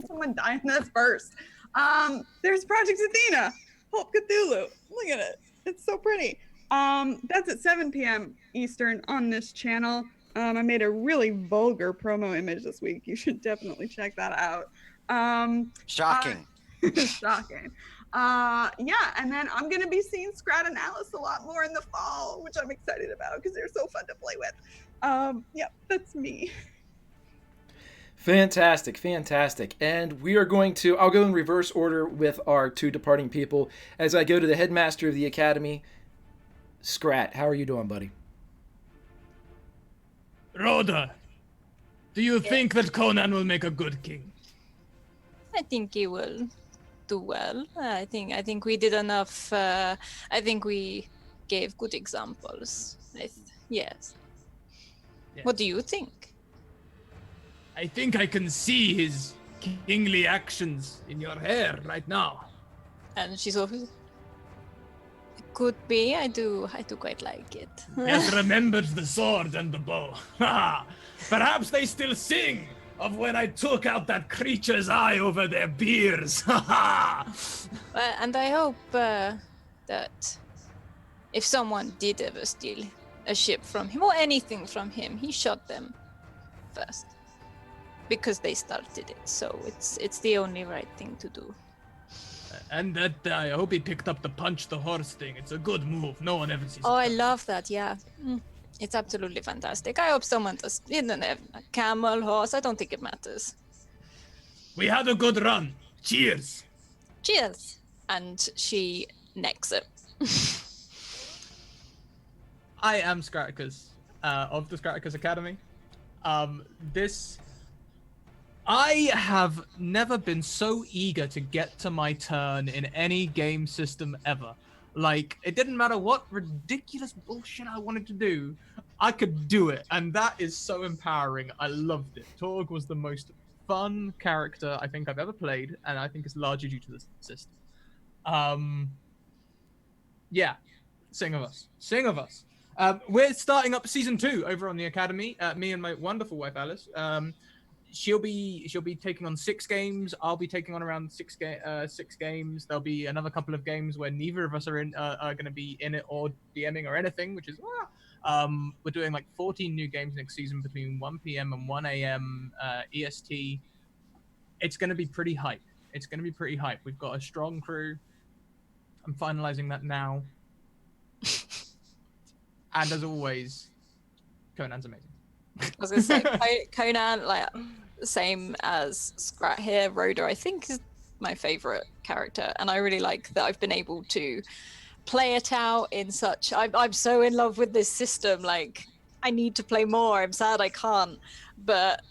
Someone die in this first. There's Project Athena, Hope Cthulhu. Look at it. It's so pretty. That's at 7 p.m. Eastern on this channel. I made a really vulgar promo image this week. You should definitely check that out. Shocking. Shocking. And then I'm going to be seeing Scrat and Alice a lot more in the fall, which I'm excited about because they're so fun to play with. That's me. Fantastic. And I'll go in reverse order with our two departing people as I go to the headmaster of the academy. Scrat, how are you doing, buddy? Rhoda, do you think that Conan will make a good king? I think he will do well. I think we did enough. I think we gave good examples. Yes. What do you think? I think I can see his kingly actions in your hair right now. And she's obviously... Could be. I do quite like it. Has remembered the sword and the bow. Perhaps they still sing of when I took out that creature's eye over their beers. And I hope that if someone did ever steal a ship from him or anything from him, he shot them first. Because they started it, so it's the only right thing to do. And that I hope he picked up the punch the horse thing. It's a good move. No one ever sees. Oh, I love that. Yeah, It's absolutely fantastic. I hope someone does, a camel, horse. I don't think it matters. We had a good run. Cheers. Cheers. And she necks it. I am Scraticus, of the Scraticus Academy. I have never been so eager to get to my turn in any game system ever. Like, it didn't matter what ridiculous bullshit I wanted to do, I could do it, and that is so empowering. I loved it. Torg was the most fun character I think I've ever played, and I think it's largely due to the system. Yeah, sing of us. Sing of us. We're starting up season 2 over on the Academy. Me and my wonderful wife Alice. She'll be taking on 6 games. I'll be taking on around 6 games. There'll be another couple of games where neither of us are going to be in it or DMing or anything, which is we're doing like 14 new games next season between 1 p.m. and 1 a.m. EST. It's going to be pretty hype. We've got a strong crew. I'm finalizing that now. And as always, Conan's amazing. I was going to say, Conan, like, same as Scrat here. Rhoda, I think, is my favorite character. And I really like that I've been able to play it out in such... I'm so in love with this system. Like, I need to play more. I'm sad I can't. But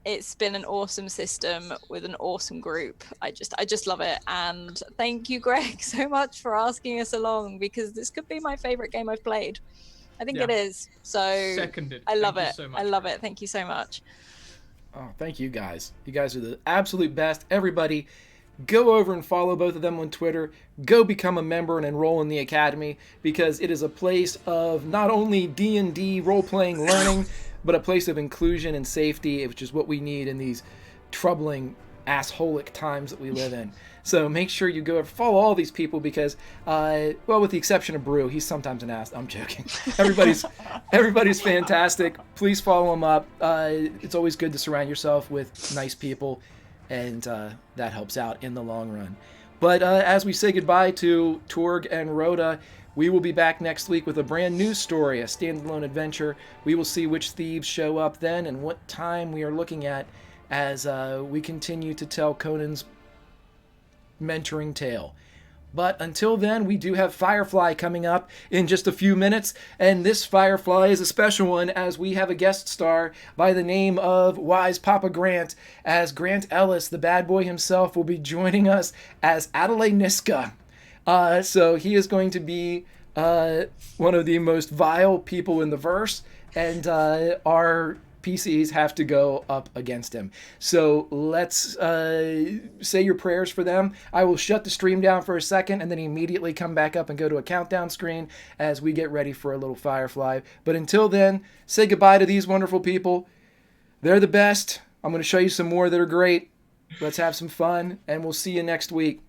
it's been an awesome system with an awesome group. I just love it. And thank you, Greg, so much for asking us along, because this could be my favorite game I've played. I think it is. So seconded. I love it. So much, I love it. Thank you so much. Oh, thank you guys. You guys are the absolute best. Everybody, go over and follow both of them on Twitter. Go become a member and enroll in the Academy, because it is a place of not only D&D role-playing learning, but a place of inclusion and safety, which is what we need in these troubling, assholic times that we live in. So make sure you go and follow all these people, because, well, with the exception of Brew, he's sometimes an ass. I'm joking. Everybody's fantastic. Please follow them up. It's always good to surround yourself with nice people, and that helps out in the long run. But as we say goodbye to Torg and Rhoda, we will be back next week with a brand new story, a standalone adventure. We will see which thieves show up then and what time we are looking at as we continue to tell Conan's mentoring tale. But until then, we do have Firefly coming up in just a few minutes, and this Firefly is a special one, as we have a guest star by the name of Wise Papa Grant, as Grant Ellis, the bad boy himself, will be joining us as Adelaide Niska. So he is going to be one of the most vile people in the verse, and our PCs have to go up against him. So let's say your prayers for them. I will shut the stream down for a second and then immediately come back up and go to a countdown screen as we get ready for a little Firefly. But until then, say goodbye to these wonderful people. They're the best. I'm going to show you some more that are great. Let's have some fun, and we'll see you next week.